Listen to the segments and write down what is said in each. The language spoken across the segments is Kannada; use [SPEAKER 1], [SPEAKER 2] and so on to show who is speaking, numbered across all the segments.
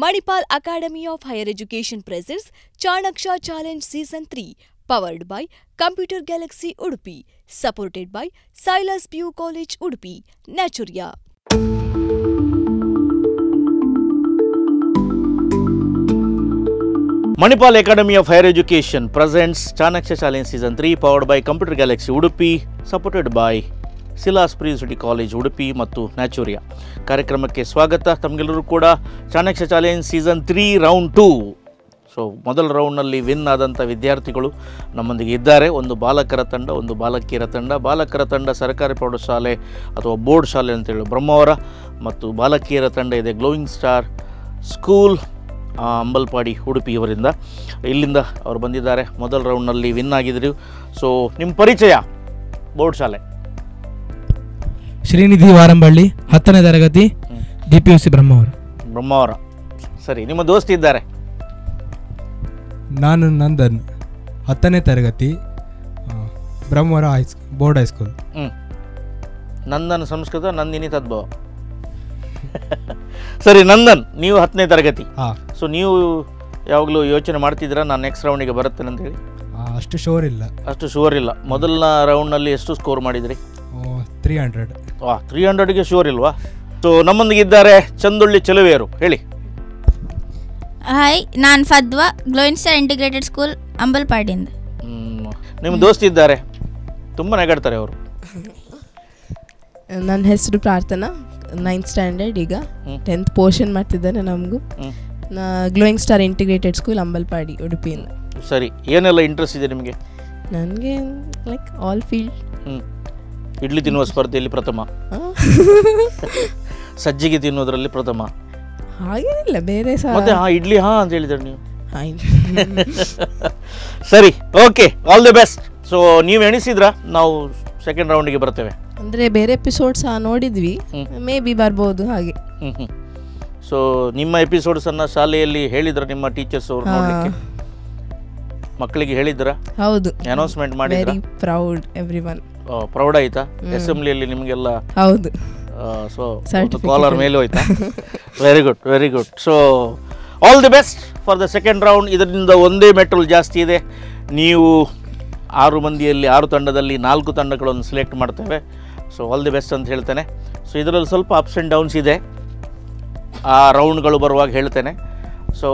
[SPEAKER 1] Manipal Academy of Higher Education presents Chanaksha Challenge Season 3, powered by Computer Galaxy Udupi, supported by Silas PU College Udupi, Naturia.
[SPEAKER 2] Manipal Academy of Higher Education presents Chanaksha Challenge Season 3, powered by Computer Galaxy Udupi, supported by Silas PU College Udupi ಮತ್ತು ನ್ಯಾಚುರಿಯಾ. ಕಾರ್ಯಕ್ರಮಕ್ಕೆ ಸ್ವಾಗತ. ತಮಗೆಲ್ಲರೂ ಕೂಡ Chanakya challenge season 3 round 2. So ಮೊದಲ ರೌಂಡ್ನಲ್ಲಿ ವಿನ್ ಆದಂಥ ವಿದ್ಯಾರ್ಥಿಗಳು ನಮ್ಮೊಂದಿಗೆ ಇದ್ದಾರೆ. ಒಂದು ಬಾಲಕರ ತಂಡ, ಒಂದು ಬಾಲಕಿಯರ ತಂಡ. ಬಾಲಕರ ತಂಡ ಸರ್ಕಾರಿ ಪ್ರೌಢಶಾಲೆ ಅಥವಾ ಬೋರ್ಡ್ ಶಾಲೆ ಅಂತೇಳಿ ಬ್ರಹ್ಮಾವರ, ಮತ್ತು ಬಾಲಕಿಯರ ತಂಡ ಇದೆ glowing star school Ambalpadi Udupi ಇವರಿಂದ. ಇಲ್ಲಿಂದ ಅವರು ಬಂದಿದ್ದಾರೆ. ಮೊದಲ ರೌಂಡ್ನಲ್ಲಿ ವಿನ್ ಆಗಿದ್ರು. ಸೊ ನಿಮ್ಮ ಪರಿಚಯ ಬೋರ್ಡ್ ಶಾಲೆ?
[SPEAKER 3] ಶ್ರೀನಿಧಿ ವಾರಂಬಳ್ಳಿ, 10ನೇ ತರಗತಿ, DPUC ಬ್ರಹ್ಮಾವರ. ಸರಿ, ನಿಮ್ಮ ದೋಸ್ತಿ ಇದ್ದಾರೆ? ನಾನು ನಂದನ್, 10ನೇ ತರಗತಿ, ಬ್ರಹ್ಮಾವರ ಬೋರ್ಡ್ ಹೈಸ್ಕೂಲ್.
[SPEAKER 2] ನಂದನ್ ಸಂಸ್ಕೃತ, ನಂದಿನಿ ತದ್ಭವ. ಸರಿ ನಂದನ್, ನೀವು 10ನೇ ತರಗತಿ. ಸೊ ನೀವು ಯಾವಾಗಲೂ ಯೋಚನೆ ಮಾಡ್ತಿದ್ದೀರಾ ನಾನು ನೆಕ್ಸ್ಟ್ ರೌಂಡಿಗೆ ಬರುತ್ತೇನೆ ಅಂತ ಹೇಳಿ?
[SPEAKER 3] ಅಷ್ಟು ಶೋರ್ ಇಲ್ಲ. ಮೊದಲನ ರೌಂಡ್ನಲ್ಲಿ ಎಷ್ಟು ಸ್ಕೋರ್ ಮಾಡಿದ್ರಿ? 300.
[SPEAKER 2] 300ಗೆ ಶೋರ್ ಇಲ್ವಾ? ಸೊ ನಮ್ಮೊಂದಿಗೆ ಇದ್ದಾರೆ ಚಂದುಳ್ಳಿ ಚೆಲುವೆಯರು, ಹೇಳಿ.
[SPEAKER 4] ಹಾಯ್, ನಾನು ಫದ್ವಾ, ಗ್ಲೋಯಿಂಗ್ ಸ್ಟಾರ್ ಇಂಟಿಗ್ರೇಟೆಡ್ ಸ್ಕೂಲ್ ಅಂಬಲ್ಪಾಡಿಯಿಂದ.
[SPEAKER 2] ನಿಮ್ಮ ದೋಸ್ತಿ ಇದ್ದಾರೆ, ತುಂಬ ನೆಗಾಡ್ತಾರೆ ಅವರು.
[SPEAKER 5] ನನ್ನ ಹೆಸರು ಪ್ರಾರ್ಥನಾ, 9th ಸ್ಟ್ಯಾಂಡರ್ಡ್, ಈಗ 10th ಪೋರ್ಷನ್ ಮಾಡ್ತಿದ್ದಾನೆ. ನಮಗೂ glowing star integrated school Ambalpadi ಉಡುಪಿಯಿಂದ.
[SPEAKER 2] ಸರಿ, ಏನೆಲ್ಲ ಇಂಟ್ರೆಸ್ಟ್ ಇದೆ ನಿಮಗೆ?
[SPEAKER 5] ನನಗೆ ಲೈಕ್ ಆಲ್ ಫೀಲ್ಡ್.
[SPEAKER 2] ಇಡ್ಲಿ ತಿನ್ನುವ ಸ್ಪರ್ಧೆಯಲ್ಲಿ ಪ್ರಥಮ, ಸಜ್ಜಿಗೆ ತಿನ್ನೋದ್ರಲ್ಲಿ ಪ್ರಥಮ,
[SPEAKER 5] ಹಾಗೇನಿಲ್ಲ ಬೇರೆ
[SPEAKER 2] ಮತ್ತೆ ಇಡ್ಲಿ ಅಂತ ಹೇಳಿದ್ರೆ ನೀವು. ಸರಿ, okay, all the best. So ನೀವು ಎಣಿಸಿದ್ರ ನಾವು ಸೆಕೆಂಡ್ ರೌಂಡಿಗೆ ಬರ್ತೇವೆ
[SPEAKER 5] ಅಂದರೆ ಬೇರೆ ಎಪಿಸೋಡ್ಸ್ ನೋಡಿದ್ವಿ, ಮೇ ಬಿ ಬರ್ಬೋದು ಹಾಗೆ.
[SPEAKER 2] ಸೊ ನಿಮ್ಮ ಎಪಿಸೋಡ್ಸನ್ನು ಶಾಲೆಯಲ್ಲಿ ಹೇಳಿದ್ರ ನಿಮ್ಮ ಟೀಚರ್ಸ್ ಅವರು ನೋಡಲಿಕ್ಕೆ? ಮಕ್ಕಳಿಗೆ ಹೇಳಿದ್ರ?
[SPEAKER 5] ಹೌದು,
[SPEAKER 2] ಅನೌನ್ಸ್ಮೆಂಟ್ ಮಾಡಿದ್ರ?
[SPEAKER 5] Very proud everyone.
[SPEAKER 2] ಪ್ರೌಡ್ ಆಯ್ತಾ? ಅಸೆಂಬ್ಲಿಯಲ್ಲಿ ನಿಮಗೆಲ್ಲ?
[SPEAKER 5] ಹೌದು.
[SPEAKER 2] ಸೊ ಕಾಲರ್ ಮೇಲೆ ಹೋಯ್ತಾ? Very good. So all the best for the second round. ಇದರಿಂದ ಒಂದೇ ಮೆಟಲ್ ಜಾಸ್ತಿ ಇದೆ. ನೀವು 6 ಮಂದಿಯಲ್ಲಿ 6 ತಂಡದಲ್ಲಿ 4 ತಂಡಗಳನ್ನು ಸೆಲೆಕ್ಟ್ ಮಾಡ್ತೇವೆ. ಸೊ ಆಲ್ ದಿ ಬೆಸ್ಟ್ ಅಂತ ಹೇಳ್ತೇನೆ. ಸೊ ಇದರಲ್ಲಿ ಸ್ವಲ್ಪ ಅಪ್ಸ್ ಆ್ಯಂಡ್ ಡೌನ್ಸ್ ಇದೆ, ಆ ರೌಂಡ್ಗಳು ಬರುವಾಗ ಹೇಳ್ತೇನೆ. ಸೊ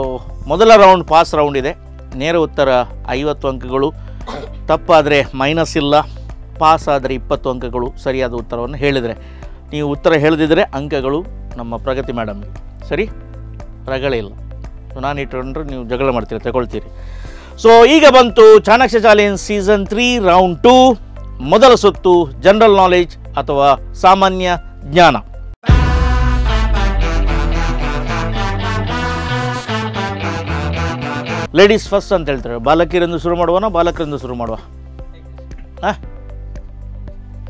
[SPEAKER 2] ಮೊದಲ ರೌಂಡ್ ಪಾಸ್ ರೌಂಡ್ ಇದೆ. ನೇರ ಉತ್ತರ 50 ಅಂಕಗಳು, ತಪ್ಪಾದರೆ ಮೈನಸ್ ಇಲ್ಲ, ಪಾಸ್ ಆದರೆ 20 ಅಂಕಗಳು ಸರಿಯಾದ ಉತ್ತರವನ್ನು ಹೇಳಿದರೆ. ನೀವು ಉತ್ತರ ಹೇಳದಿದ್ದರೆ ಅಂಕಗಳು ನಮ್ಮ ಪ್ರಗತಿ ಮೇಡಮ್. ಸರಿ, ರಗಳೇ ಇಲ್ಲ. ಸೊ ನಾನು ಇಟ್ಕೊಂಡ್ರೆ ನೀವು ಜಗಳ ಮಾಡ್ತೀರಿ, ತಗೊಳ್ತೀರಿ. ಸೊ ಈಗ ಬಂತು ಚಾಣಕ್ಯ ಚಾಲೆಂಜ್ ಸೀಸನ್ 3 ರೌಂಡ್ 2. ಮೊದಲ ಸುತ್ತು ಜನರಲ್ ನಾಲೆಜ್ ಅಥವಾ ಸಾಮಾನ್ಯ ಜ್ಞಾನ. ಲೇಡೀಸ್ ಫಸ್ಟ್ ಅಂತ ಹೇಳ್ತಾರೆ. ಬಾಲಕಿಯರಿಂದ ಶುರು ಮಾಡುವನೋ ಬಾಲಕರಿಂದ ಶುರು ಮಾಡುವ?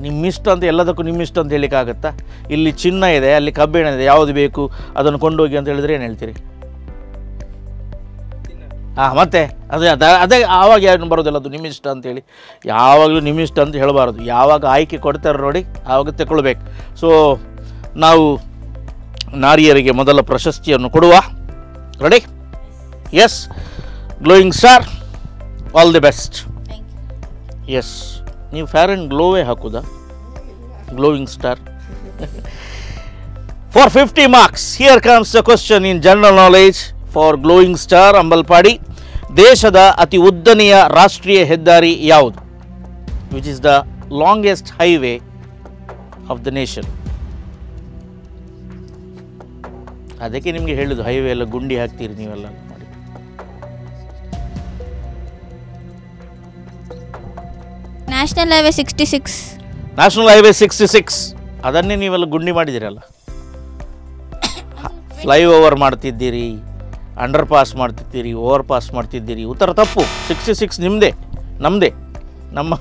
[SPEAKER 2] ನಿಮ್ಮಿಷ್ಟ ಅಂತ, ಎಲ್ಲದಕ್ಕೂ ನಿಮ್ಮಿಷ್ಟ ಅಂತ ಹೇಳಿಕ್ಕಾಗತ್ತಾ? ಇಲ್ಲಿ ಚಿನ್ನ ಇದೆ, ಅಲ್ಲಿ ಕಬ್ಬಿಣ ಇದೆ, ಯಾವುದು ಬೇಕು ಅದನ್ನು ಕೊಂಡೋಗಿ ಅಂತ ಹೇಳಿದ್ರೆ ಏನು ಹೇಳ್ತೀರಿ? ಮತ್ತೆ ಅದೇ ಆವಾಗ ಏನು ಬರೋದಿಲ್ಲ, ಅದು ನಿಮ್ಮಿಷ್ಟ ಅಂತೇಳಿ. ಯಾವಾಗಲೂ ನಿಮ್ಮಿಷ್ಟ ಅಂತ ಹೇಳಬಾರ್ದು. ಯಾವಾಗ ಆಯ್ಕೆ ಕೊಡ್ತಾರೆ ನೋಡಿ ಆವಾಗ ತಗೊಳ್ಬೇಕು. ಸೊ ನಾವು ನಾರಿಯರಿಗೆ ಮೊದಲ ಪ್ರಶಸ್ತಿಯನ್ನು ಕೊಡುವ. Ready? Yes, glowing star, all the best. Yes, ನೀವು ಫೇರ್ ಆ್ಯಂಡ್ ಗ್ಲೋವೇ ಹಾಕುದಾ? Glowing star. For 50 marks, here comes the question in general knowledge for glowing star Ambalpadi. ದೇಶದ ಅತಿ ಉದ್ದನೆಯ ರಾಷ್ಟ್ರೀಯ ಹೆದ್ದಾರಿ ಯಾವುದು? Which is the longest highway of the nation? ಅದಕ್ಕೆ ನಿಮಗೆ ಹೇಳುದು, ಹೈವೇ ಎಲ್ಲ ಗುಂಡಿ ಹಾಕ್ತೀರಿ ನೀವೆಲ್ಲ ಮಾಡಿ.
[SPEAKER 4] National highway 66.
[SPEAKER 2] ನ್ಯಾಷನಲ್ ಹೈವೇ 66, ಅದನ್ನೇ ನೀವೆಲ್ಲ ಗುಂಡಿ ಮಾಡಿದ್ದೀರಲ್ಲ. ಫ್ಲೈಓವರ್ ಮಾಡ್ತಿದ್ದೀರಿ, ಅಂಡರ್ ಪಾಸ್ ಮಾಡ್ತಿದ್ದೀರಿ, ಓವರ್ ಪಾಸ್ ಮಾಡ್ತಿದ್ದೀರಿ. ಉತ್ತರ ತಪ್ಪು. 66 ನಿಮ್ಮದೇ, ನಮ್ಮದೇ. ನಮ್ಮ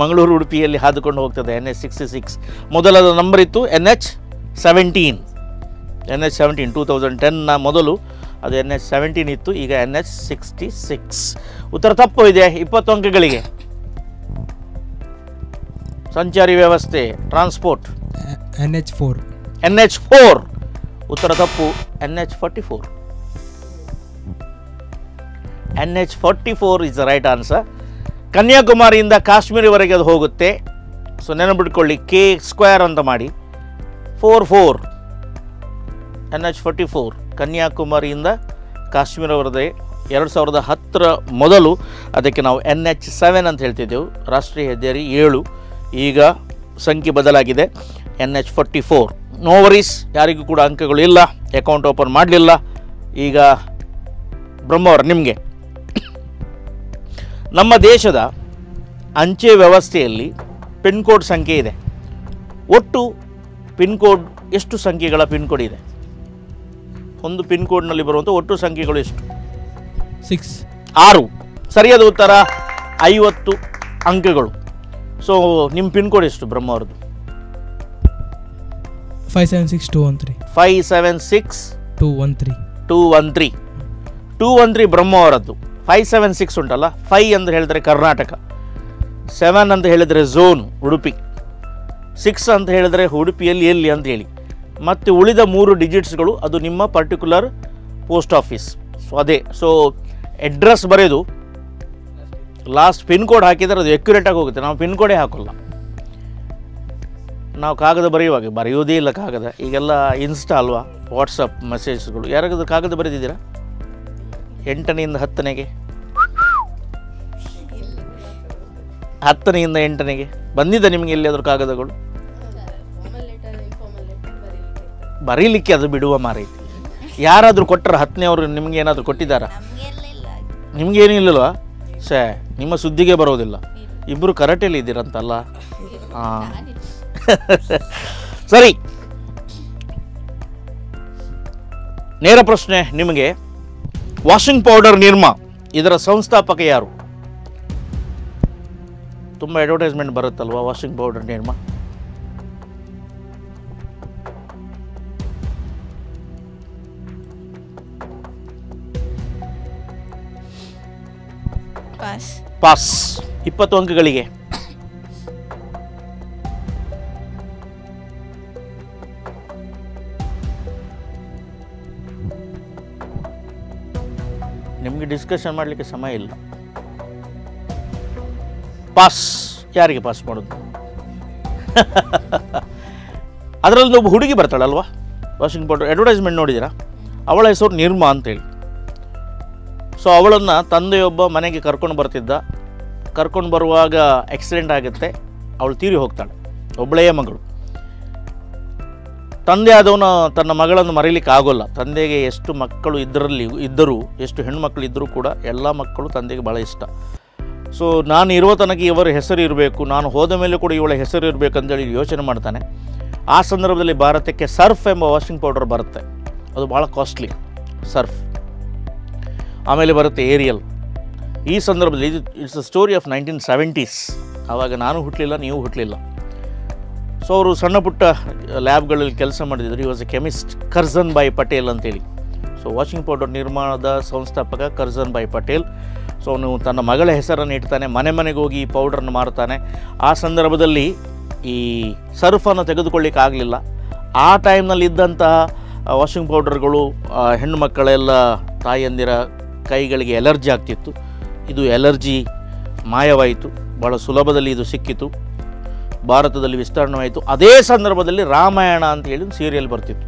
[SPEAKER 2] ಮಂಗಳೂರು ಉಡುಪಿಯಲ್ಲಿ ಹಾದುಕೊಂಡು ಹೋಗ್ತದೆ NH 66. ಮೊದಲದ ನಂಬರ್ ಇತ್ತು NH 17. NH 17 2010ನ ಮೊದಲು ಅದು NH 17 ಇತ್ತು, ಈಗ NH 66. ಉತ್ತರ ತಪ್ಪು ಇದೆ. 20 ಅಂಕಗಳಿಗೆ. ಸಂಚಾರಿ ವ್ಯವಸ್ಥೆ, ಟ್ರಾನ್ಸ್ಪೋರ್ಟ್,
[SPEAKER 3] NH 4.
[SPEAKER 2] NH 4. ಉತ್ತರ ತಪ್ಪು. NH 44. NH44 is the right answer. ಕನ್ಯಾಕುಮಾರಿಯಿಂದ ಕಾಶ್ಮೀರವರೆಗೆ ಅದು ಹೋಗುತ್ತೆ. ಸೊ ನೆನಪಿಟ್ಕೊಳ್ಳಿ, K² ಅಂತ ಮಾಡಿ 44 NH44 ಕನ್ಯಾಕುಮಾರಿಯಿಂದ ಕಾಶ್ಮೀರವರೆಗೆ 2010 ಮೊದಲು ಅದಕ್ಕೆ ನಾವು NH7 ಅಂತ ಹೇಳ್ತಿದ್ದೆವು, ರಾಷ್ಟ್ರೀಯ ಹೆದ್ದಾರಿ 7. ಈಗ ಸಂಖ್ಯೆ ಬದಲಾಗಿದೆ, NH44. ನೋ ವರೀಸ್, ಯಾರಿಗೂ ಕೂಡ ಅಂಕಗಳು ಇಲ್ಲ, ಅಕೌಂಟ್ ಓಪನ್ ಮಾಡಲಿಲ್ಲ. ಈಗ ಬ್ರಹ್ಮವರ ನಿಮಗೆ, ನಮ್ಮ ದೇಶದ ಅಂಚೆ ವ್ಯವಸ್ಥೆಯಲ್ಲಿ ಪಿನ್ ಕೋಡ್ ಸಂಖ್ಯೆ ಇದೆ. ಒಟ್ಟು ಪಿನ್ ಕೋಡ್ ಎಷ್ಟು ಸಂಖ್ಯೆಗಳ ಪಿನ್ ಕೋಡ್ ಇದೆ? ಒಂದು ಪಿನ್ ಕೋಡ್ನಲ್ಲಿ ಬರುವಂಥ ಒಟ್ಟು ಸಂಖ್ಯೆಗಳು ಎಷ್ಟು?
[SPEAKER 3] 6.
[SPEAKER 2] ಸರಿಯಾದ ಉತ್ತರ 50 ಅಂಕಗಳು. ಸೊ ನಿಮ್ಮ ಪಿನ್ ಕೋಡ್ ಎಷ್ಟು ಬ್ರಹ್ಮವರದ್ದು?
[SPEAKER 3] 576213.
[SPEAKER 2] 576213. 213 ಬ್ರಹ್ಮವರದ್ದು. 576 ಉಂಟಲ್ಲ, 5 ಅಂತ ಹೇಳಿದ್ರೆ ಕರ್ನಾಟಕ, 7 ಅಂತ ಹೇಳಿದರೆ ಝೋನ್ ಉಡುಪಿ, 6 ಅಂತ ಹೇಳಿದರೆ ಉಡುಪಿಯಲ್ಲಿ ಎಲ್ಲಿ ಅಂತ ಹೇಳಿ, ಮತ್ತು ಉಳಿದ 3 ಡಿಜಿಟ್ಸ್ಗಳು ಅದು ನಿಮ್ಮ ಪರ್ಟಿಕ್ಯುಲರ್ ಪೋಸ್ಟ್ ಆಫೀಸ್. ಸೊ ಅದೇ, ಸೊ ಅಡ್ರೆಸ್ ಬರೆದು ಲಾಸ್ಟ್ ಪಿನ್ ಕೋಡ್ ಹಾಕಿದರೆ ಅದು ಎಕ್ಯುರೇಟಾಗಿ ಹೋಗುತ್ತೆ. ನಾವು ಪಿನ್ ಕೋಡೇ ಹಾಕೋಲ್ಲ, ನಾವು ಕಾಗದ ಬರೆಯೋದೇ ಇಲ್ಲ ಕಾಗದ. ಈಗೆಲ್ಲ ಇನ್ಸ್ಟಾ ಅಲ್ವಾ, ವಾಟ್ಸಪ್ ಮೆಸೇಜ್ಗಳು. ಯಾರಾದರೂ ಕಾಗದ ಬರೆದಿದ್ದೀರಾ 8ನೇಯಿಂದ 10ನೇಗೆ? 10ನೇಯಿಂದ 8ನೇಗೆ ಬಂದಿದ್ದ ನಿಮಗೆ ಎಲ್ಲಿಯಾದರೂ ಕಾಗದಗಳು? ಬರೀಲಿಕ್ಕೆ ಅದು ಬಿಡುವ ಮಾರೈತಿ. ಯಾರಾದರೂ ಕೊಟ್ಟರೆ 10ನೇವರು ನಿಮ್ಗೆ ಏನಾದರೂ ಕೊಟ್ಟಿದ್ದಾರಾ? ನಿಮಗೇನೂ ಇಲ್ಲಲ್ವಾ? ನಿಮ್ಮ ಸುದ್ದಿಗೆ ಬರೋದಿಲ್ಲ. ಇಬ್ಬರು ಕರಾಟೆಯಲ್ಲಿ ಇದ್ದೀರಂತಲ್ಲ. ಹಾಂ ಸರಿ, ನೇರ ಪ್ರಶ್ನೆ ನಿಮಗೆ. ವಾಷಿಂಗ್ ಪೌಡರ್ ನಿರ್ಮಾ ಇದರ ಸಂಸ್ಥಾಪಕ ಯಾರು? ತುಂಬ ಅಡ್ವರ್ಟೈಸ್ಮೆಂಟ್ ಬರುತ್ತಲ್ವಾ ವಾಷಿಂಗ್ ಪೌಡರ್ ನಿರ್ಮಾ. ಪಾಸ್. 20 ಅಂಕಗಳಿಗೆ. ನಿಮಗೆ ಡಿಸ್ಕಷನ್ ಮಾಡಲಿಕ್ಕೆ ಸಮಯ ಇಲ್ಲ. ಪಾಸ್. ಯಾರಿಗೆ ಪಾಸ್ ಮಾಡೋದು? ಅದರಲ್ಲಿ ಒಬ್ಬ ಹುಡುಗಿ ಬರ್ತಾಳಲ್ವಾ ವಾಷಿಂಗ್ ಪೌಡರ್, ಅಡ್ವರ್ಟೈಸ್ಮೆಂಟ್ ನೋಡಿದ್ದೀರಾ? ಅವಳ ಹೆಸರು ನಿರ್ಮಾ ಅಂತೇಳಿ. ಸೊ ಅವಳನ್ನು ತಂದೆಯೊಬ್ಬ ಮನೆಗೆ ಕರ್ಕೊಂಡು ಬರುವಾಗ ಆಕ್ಸಿಡೆಂಟ್ ಆಗುತ್ತೆ, ಅವಳು ತೀರಿ ಹೋಗ್ತಾಳೆ. ಒಬ್ಬಳೇ ಮಗಳು. ತಂದೆ ಆದವನು ತನ್ನ ಮಗಳನ್ನು ಮರೀಲಿಕ್ಕೆ ಆಗೋಲ್ಲ. ತಂದೆಗೆ ಎಷ್ಟು ಮಕ್ಕಳು ಇದ್ದರೂ ಎಷ್ಟು ಹೆಣ್ಣುಮಕ್ಕಳು ಇದ್ದರೂ ಕೂಡ ಎಲ್ಲ ಮಕ್ಕಳು ತಂದೆಗೆ ಭಾಳ ಇಷ್ಟ. ಸೊ ನಾನು ಇರುವ ತನಕ ಇವರ ಹೆಸರು ಇರಬೇಕು, ನಾನು ಹೋದ ಮೇಲೆ ಕೂಡ ಇವಳ ಹೆಸರು ಇರಬೇಕು ಅಂತೇಳಿ ಯೋಚನೆ ಮಾಡ್ತಾನೆ. ಆ ಸಂದರ್ಭದಲ್ಲಿ ಭಾರತಕ್ಕೆ ಸರ್ಫ್ ಎಂಬ ವಾಷಿಂಗ್ ಪೌಡರ್ ಬರುತ್ತೆ. ಅದು ಭಾಳ ಕಾಸ್ಟ್ಲಿ ಸರ್ಫ್. ಆಮೇಲೆ ಬರುತ್ತೆ ಏರಿಯಲ್. ಈ ಸಂದರ್ಭದಲ್ಲಿ it's a story of 1970s. ಆವಾಗ ನಾನು ಹುಟ್ಟಲಿಲ್ಲ, ನೀವು ಹುಟ್ಟಲಿಲ್ಲ. ಸೊ ಅವರು ಸಣ್ಣ ಪುಟ್ಟ ಲ್ಯಾಬ್ಗಳಲ್ಲಿ ಕೆಲಸ ಮಾಡಿದ್ರು. He was a chemist, Karsan bhai Patel ಅಂತೇಳಿ. ಸೊ ವಾಷಿಂಗ್ ಪೌಡರ್ ನಿರ್ಮಾಣದ ಸಂಸ್ಥಾಪಕ ಕರ್ಜನ್ ಭಾಯ್ ಪಟೇಲ್. ಸೊ ಅವನು ತನ್ನ ಮಗಳ ಹೆಸರನ್ನು ಇಡ್ತಾನೆ, ಮನೆಗೆ ಹೋಗಿ ಈ ಪೌಡ್ರನ್ನು ಮಾರ್ತಾನೆ. ಆ ಸಂದರ್ಭದಲ್ಲಿ ಈ ಸರ್ಫನ್ನು ತೆಗೆದುಕೊಳ್ಳಿಕ್ಕೆ ಆಗಲಿಲ್ಲ. ಆ ಟೈಮ್ನಲ್ಲಿ ಇದ್ದಂತಹ ವಾಷಿಂಗ್ ಪೌಡರ್ಗಳು ಹೆಣ್ಣು ಮಕ್ಕಳೆಲ್ಲ ತಾಯಿಯಂದಿರ ಕೈಗಳಿಗೆ ಎಲರ್ಜಿ ಆಗ್ತಿತ್ತು. ಇದು ಎಲರ್ಜಿ ಮಾಯವಾಯಿತು, ಭಾಳ ಸುಲಭದಲ್ಲಿ ಇದು ಸಿಕ್ಕಿತು, ಭಾರತದಲ್ಲಿ ವಿಸ್ತರಣೆವಾಯಿತು. ಅದೇ ಸಂದರ್ಭದಲ್ಲಿ ರಾಮಾಯಣ ಅಂತ ಹೇಳಿ ಒಂದು ಸೀರಿಯಲ್ ಬರ್ತಿತ್ತು,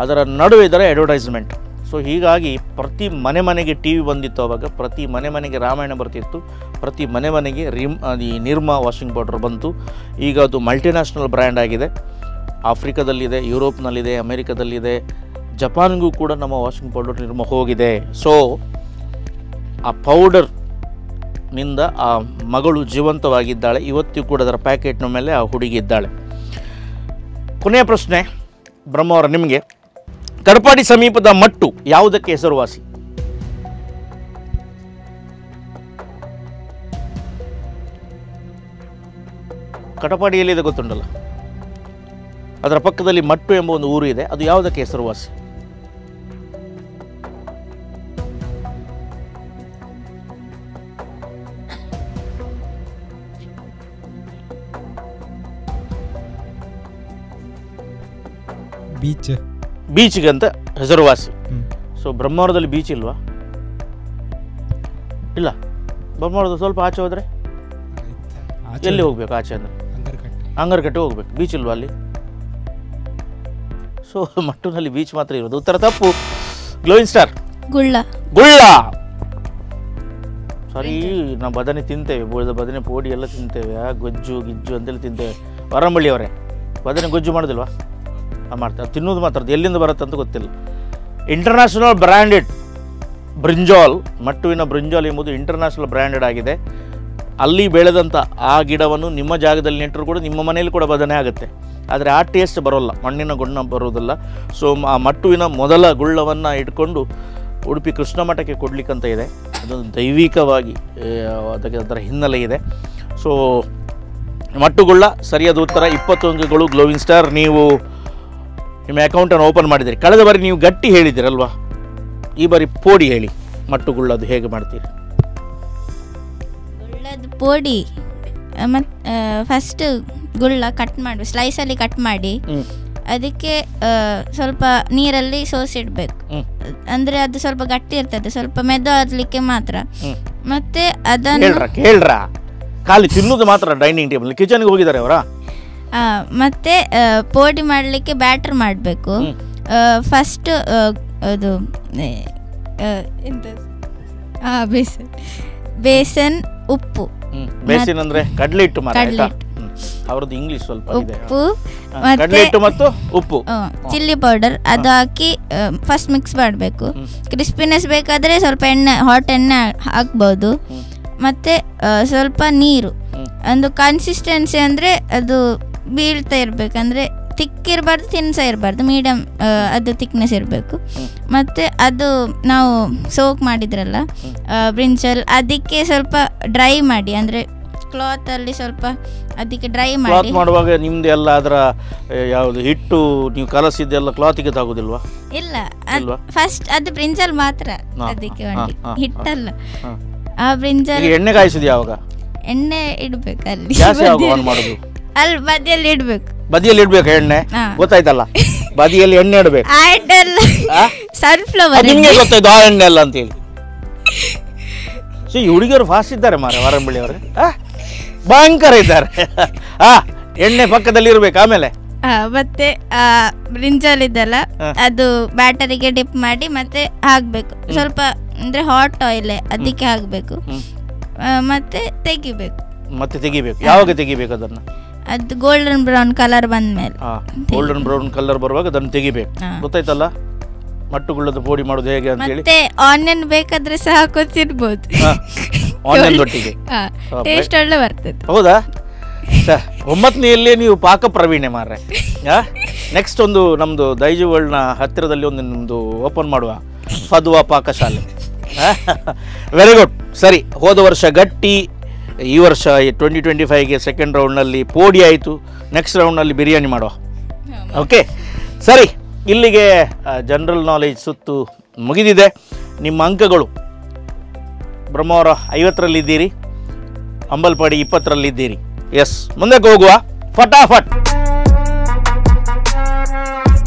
[SPEAKER 2] ಅದರ ನಡುವೆ ಇದರ ಅಡ್ವರ್ಟೈಸ್ಮೆಂಟ್. ಸೊ ಹೀಗಾಗಿ ಪ್ರತಿ ಮನೆಗೆ ಟಿ ವಿ ಬಂದಿತ್ತು. ಆವಾಗ ಪ್ರತಿ ಮನೆಗೆ ರಾಮಾಯಣ ಬರ್ತಿತ್ತು, ಪ್ರತಿ ಮನೆಗೆ ಈ ನಿರ್ಮಾ ವಾಷಿಂಗ್ ಪೌಡರ್ ಬಂತು. ಈಗ ಅದು ಮಲ್ಟಿನ್ಯಾಷನಲ್ ಬ್ರ್ಯಾಂಡ್ ಆಗಿದೆ. ಆಫ್ರಿಕಾದಲ್ಲಿದೆ, ಯುರೋಪ್ನಲ್ಲಿದೆ, ಅಮೇರಿಕಾದಲ್ಲಿದೆ, ಜಪಾನ್ಗೂ ಕೂಡ ನಮ್ಮ ವಾಷಿಂಗ್ ಪೌಡರ್ ನಿರ್ಮಾ ಹೋಗಿದೆ. ಸೊ ಆ ಪೌಡರ್ನಿಂದ ಆ ಮಗಳು ಜೀವಂತವಾಗಿದ್ದಾಳೆ. ಇವತ್ತಿಗೂ ಕೂಡ ಅದರ ಪ್ಯಾಕೆಟ್ನ ಮೇಲೆ ಆ ಹುಡುಗಿ ಇದ್ದಾಳೆ. ಕೊನೆಯ ಪ್ರಶ್ನೆ ಬ್ರಹ್ಮವರ ನಿಮಗೆ. ಕಡಪಾಡಿ ಸಮೀಪದ ಮಟ್ಟು ಯಾವುದಕ್ಕೆ ಹೆಸರುವಾಸಿ? ಕಡಪಾಡಿಯಲ್ಲಿದೆ ಗೊತ್ತುಂಟಲ್ಲ, ಅದರ ಪಕ್ಕದಲ್ಲಿ ಮಟ್ಟು ಎಂಬ ಒಂದು ಊರು ಇದೆ. ಅದು ಯಾವುದಕ್ಕೆ ಹೆಸರುವಾಸಿ?
[SPEAKER 3] ಬೀಚ್ಗೆ
[SPEAKER 2] ಅಂತ ಹೆಸರುವಾಸಿ. ಸೊ ಬ್ರಹ್ಮವರದಲ್ಲಿ ಬೀಚ್ ಇಲ್ವಾ? ಇಲ್ಲ ಬ್ರಹ್ಮಾವರದ ಸ್ವಲ್ಪ ಆಚೆ ಹೋದರೆ ಎಲ್ಲಿ ಹೋಗ್ಬೇಕು? ಆಚೆ ಅಂದರೆ ಅಂಗರ್ಕಟ್ಟೆ ಹೋಗ್ಬೇಕು. ಬೀಚ್ ಇಲ್ವಾ ಅಲ್ಲಿ? ಸೊ ಮಟ್ಟೂರಿನಲ್ಲಿ ಬೀಚ್ ಮಾತ್ರ ಇರೋದು. ಉತ್ತರ ತಪ್ಪು. ಗ್ಲೋಯಿಂಗ್ ಸ್ಟಾರ್
[SPEAKER 4] ಗುಳ್ಳ.
[SPEAKER 2] ಸಾರಿ, ನಾವು ಬದನೆ ತಿಂತೇವೆ, ಬದನೆ ಪೋಡಿ ಎಲ್ಲ ತಿಂತೇವೆ, ಗೊಜ್ಜು ಗಿಜ್ಜು ಅಂತೆಲ್ಲ ತಿಂತೇವೆ. ವರಂಬಳ್ಳಿ ಅವರೇ, ಬದನೆ ಗೊಜ್ಜು ಮಾಡೋದಿಲ್ವಾ? ಮಾಡ್ತಾರೆ, ತಿನ್ನೋದು ಮಾತ್ರ. ಎಲ್ಲಿಂದ ಬರುತ್ತೆ ಅಂತ ಗೊತ್ತಿಲ್ಲ. ಇಂಟರ್ನ್ಯಾಷನಲ್ ಬ್ರ್ಯಾಂಡೆಡ್ ಬ್ರಿಂಜಾಲ್, ಮಟ್ಟುವಿನ ಬ್ರಿಂಜಾಲ್ ಎಂಬುದು ಇಂಟರ್ನ್ಯಾಷನಲ್ ಬ್ರ್ಯಾಂಡೆಡ್ ಆಗಿದೆ. ಅಲ್ಲಿ ಬೆಳೆದಂಥ ಆ ಗಿಡವನ್ನು ನಿಮ್ಮ ಜಾಗದಲ್ಲಿ ನೆಟ್ಟರು ಕೂಡ ನಿಮ್ಮ ಮನೆಯಲ್ಲಿ ಕೂಡ ಬದನೆ ಆಗುತ್ತೆ. ಆದರೆ ಆ ಟೇಸ್ಟ್ ಬರೋಲ್ಲ, ಮಣ್ಣಿನ ಗುಣ ಬರೋದಿಲ್ಲ. ಸೊ ಆ ಮಟ್ಟುವಿನ ಮೊದಲ ಗುಳ್ಳವನ್ನು ಇಟ್ಕೊಂಡು ಉಡುಪಿ ಕೃಷ್ಣ ಮಠಕ್ಕೆ ಕೊಡಲಿಕ್ಕಂತ ಇದೆ. ಅದೊಂದು ದೈವಿಕವಾಗಿ ಅದಕ್ಕೆ ಅದರ ಹಿನ್ನೆಲೆ ಇದೆ. ಸೊ ಮಟ್ಟುಗುಳ್ಳ ಸರಿಯಾದ ಉತ್ತರ. 20 ಅಂಕಗಳು. ಗ್ಲೋವಿಂಗ್ ಸ್ಟಾರ್, ನೀವು ನಿಮ್ಮ ಅಕೌಂಟನ್ನು ಓಪನ್ ಮಾಡಿದ್ದೀರಿ. ಕಳೆದ ಬಾರಿ ನೀವು ಗಟ್ಟಿ ಹೇಳಿದ್ದೀರಲ್ವಾ, ಈ ಬಾರಿ ಪೋಡಿ ಹೇಳಿ. ಮಟ್ಟುಗುಳ್ಳದು ಹೇಗೆ ಮಾಡ್ತೀರಿ?
[SPEAKER 4] ಗುಳ್ಳದ ಪೋಡಿ ಫಸ್ಟ್ ಗುಳ್ಳ ಕಟ್ ಮಾಡಿ ಸ್ಲೈಸಲ್ಲಿ ಕಟ್ ಮಾಡಿ ಅದಕ್ಕೆ ಸ್ವಲ್ಪ ನೀರಲ್ಲಿ ಸೋಸಿಡ್ಬೇಕು. ಅಂದರೆ ಅದು ಸ್ವಲ್ಪ ಗಟ್ಟಿ ಇರ್ತದೆ, ಸ್ವಲ್ಪ ಮೆದು ಆಗಲಿಕ್ಕೆ ಮಾತ್ರ. ಮತ್ತೆ ಅದನ್ನು
[SPEAKER 2] ಕೇಳ್ರ ಖಾಲಿ ತಿನ್ನೋದು ಮಾತ್ರ ಡೈನಿಂಗ್ ಟೇಬಲ್, ಕಿಚನ್ಗೆ ಹೋಗಿದ್ದಾರೆ ಅವರ.
[SPEAKER 4] ಮತ್ತೆ ಪೋಡಿ ಮಾಡಲಿಕ್ಕೆ ಬ್ಯಾಟರ್ ಮಾಡಬೇಕು. ಫಸ್ಟ್ ಅದು ಬೇಸನ್ ಉಪ್ಪು.
[SPEAKER 2] ಬೇಸನ್ ಅಂದ್ರೆ ಕಡಲೆ ಹಿಟ್ಟು ಮಾತ್ರ. ಅವರದ್ದು ಇಂಗ್ಲಿಷ್ ಸ್ವಲ್ಪ ಇದೆ.
[SPEAKER 4] ಉಪ್ಪು
[SPEAKER 2] ಕಡಲೆ ಹಿಟ್ಟು ಮತ್ತು ಉಪ್ಪು,
[SPEAKER 4] ಚಿಲ್ಲಿ ಪೌಡರ್ ಅದು ಹಾಕಿ ಫಸ್ಟ್ ಮಿಕ್ಸ್ ಮಾಡಬೇಕು. ಕ್ರಿಸ್ಪಿನೆಸ್ ಬೇಕಾದರೆ ಸ್ವಲ್ಪ ಎಣ್ಣೆ, ಹಾಟ್ ಎಣ್ಣೆ ಹಾಕ್ಬೋದು. ಮತ್ತೆ ಸ್ವಲ್ಪ ನೀರು. ಒಂದು ಕನ್ಸಿಸ್ಟೆನ್ಸಿ ಅಂದರೆ ಅದು ಬೀಳ್ತಾ ಇರಬೇಕಂದ್ರೆ ತಿಕ್ ಇರಬಾರ್ದು, ತಿನ್ಸ ಇರಬಾರ್ದು, ಮೀಡಿಯಮ್ ಅದು ತಿಕ್ನೆಸ್ ಇರಬೇಕು. ಮತ್ತು ಅದು ನಾವು ಸೋಕ್ ಮಾಡಿದ್ರಲ್ಲ ಬ್ರಿಂಜಾಲ್, ಅದಕ್ಕೆ ಸ್ವಲ್ಪ ಡ್ರೈ ಮಾಡಿ, ಅಂದರೆ ಕ್ಲಾತಲ್ಲಿ ಸ್ವಲ್ಪ ಅದಕ್ಕೆ ಡ್ರೈ ಮಾಡಿ.
[SPEAKER 2] ಮಾಡುವಾಗ ನಿಮ್ದು ಎಲ್ಲ ಅದರ ಯಾವುದು ಹಿಟ್ಟು ನೀವು ಕಲಸಿದ್ದೆಲ್ಲ ಕ್ಲಾತಿಗೆ ತಾಗುದಿಲ್ವಾ?
[SPEAKER 4] ಇಲ್ಲ, ಫಸ್ಟ್ ಅದು ಬ್ರಿಂಜಾಲ್ ಮಾತ್ರ ಅದಕ್ಕೆ ಮಾಡಿ, ಹಿಟ್ಟಲ್ಲ. ಆ ಬ್ರಿಂಜಾಲ್
[SPEAKER 2] ಎಣ್ಣೆ ಕಾಯಿಸಿದ ಯಾವಾಗ?
[SPEAKER 4] ಎಣ್ಣೆ ಇಡ್ಬೇಕು ಅಲ್ಲಿ, ಅಲ್ಲಿ ಬದಿಯಲ್ಲಿ ಇಡ್ಬೇಕು.
[SPEAKER 2] ಬದಿಯಲ್ಲಿ ಇಡ್ಬೇಕು ಎಣ್ಣೆ, ಗೊತ್ತಾಯ್ತಲ್ಲ? ಬದಿಯಲ್ಲಿ ಎಣ್ಣೆ ಇಡ್ಬೇಕು.
[SPEAKER 4] ಸನ್ಫ್ಲವರ್
[SPEAKER 2] ನಿಮ್ಗೆ ಗೊತ್ತಾಯ್ತು ಆ ಎಣ್ಣೆ ಅಲ್ಲ ಅಂತ ಹೇಳಿ. ಈ ಹುಡುಗಿಯರು ಫಾಸ್ಟ್ ಇದ್ದಾರೆ ಮಾರ, ವಾರಂಬಳ್ಳಿ ಅವರು ಭಯಂಕರ ಇದ್ದಾರೆ. ಎಣ್ಣೆ ಪಕ್ಕದಲ್ಲಿ ಇರ್ಬೇಕು. ಆಮೇಲೆ
[SPEAKER 4] ಮತ್ತೆ ಬ್ರಿಂಜಾಲ್ ಇದೆಲ್ಲ ಅದು ಬ್ಯಾಟರಿಗೆ ಡಿಪ್ ಮಾಡಿ ಮತ್ತೆ ಹಾಕ್ಬೇಕು. ಸ್ವಲ್ಪ ಅಂದ್ರೆ ಹಾಟ್ ಆಯಿಲ್ ಅದಕ್ಕೆ ಹಾಕ್ಬೇಕು. ಮತ್ತೆ ತೆಗಿಬೇಕು.
[SPEAKER 2] ಯಾವಾಗ ತೆಗಿಬೇಕು ಅದನ್ನ?
[SPEAKER 4] ಅದು ಗೋಲ್ಡನ್ ಬ್ರೌನ್ ಕಲರ್ ಬಂದ್ಮೇಲೆ.
[SPEAKER 2] ಗೋಲ್ಡನ್ ಬ್ರೌನ್ ಕಲರ್ ಬರುವಾಗ ಅದನ್ನು ತೆಗಿಬೇಕು. ಗೊತ್ತಾಯ್ತಲ್ಲ ಮಟ್ಟುಗುಳ್ಳದ ಪೋಡಿ ಮಾಡೋದು ಹೇಗೆ ಅಂತ ಹೇಳಿ.
[SPEAKER 4] ಮತ್ತೆ ಆನಿಯನ್ ಬೇಕಾದ್ರೆ ಸಹ ಹಾಕೋತಿರ್ಬೋದು,
[SPEAKER 2] ಆನಿಯನ್ ಒಟ್ಟಿಗೆ
[SPEAKER 4] ಟೇಸ್ಟ್ ಒಳ್ಳೆ ಬರ್ತದೆ.
[SPEAKER 2] ಹೌದಾ? 9ನೇಯಲ್ಲಿ ನೀವು ಪಾಕ ಪ್ರವೀಣೆ ಮಾರ್ರೆ. ನೆಕ್ಸ್ಟ್ ಒಂದು ನಮ್ದು ದೈಜು ವರ್ಲ್ಡ್ನ ಹತ್ತಿರದಲ್ಲಿ ಒಂದು ನಮ್ದು ಓಪನ್ ಮಾಡುವ ಫದ್ವಾ ಪಾಕಶಾಲೆ. Very good. ಸರಿ, ಹೋದ ವರ್ಷ ಗಟ್ಟಿ, ಈ ವರ್ಷ 2025ಗೆ ಸೆಕೆಂಡ್ ರೌಂಡ್ನಲ್ಲಿ ಪೋಡಿ ಆಯಿತು. ನೆಕ್ಸ್ಟ್ ರೌಂಡ್ನಲ್ಲಿ ಬಿರಿಯಾನಿ ಮಾಡುವ. ಓಕೆ, ಸರಿ. ಇಲ್ಲಿಗೆ ಜನರಲ್ ನಾಲೆಜ್ ಸುತ್ತು ಮುಗಿದಿದೆ. ನಿಮ್ಮ ಅಂಕಗಳು: ಬ್ರಹ್ಮಾವರ 50ರಲ್ಲಿದ್ದೀರಿ, ಅಂಬಲ್ಪಾಡಿ 20ರಲ್ಲಿದ್ದೀರಿ. ಎಸ್, ಮುಂದಕ್ಕೆ ಹೋಗುವ ಫಟಾಫಟ್.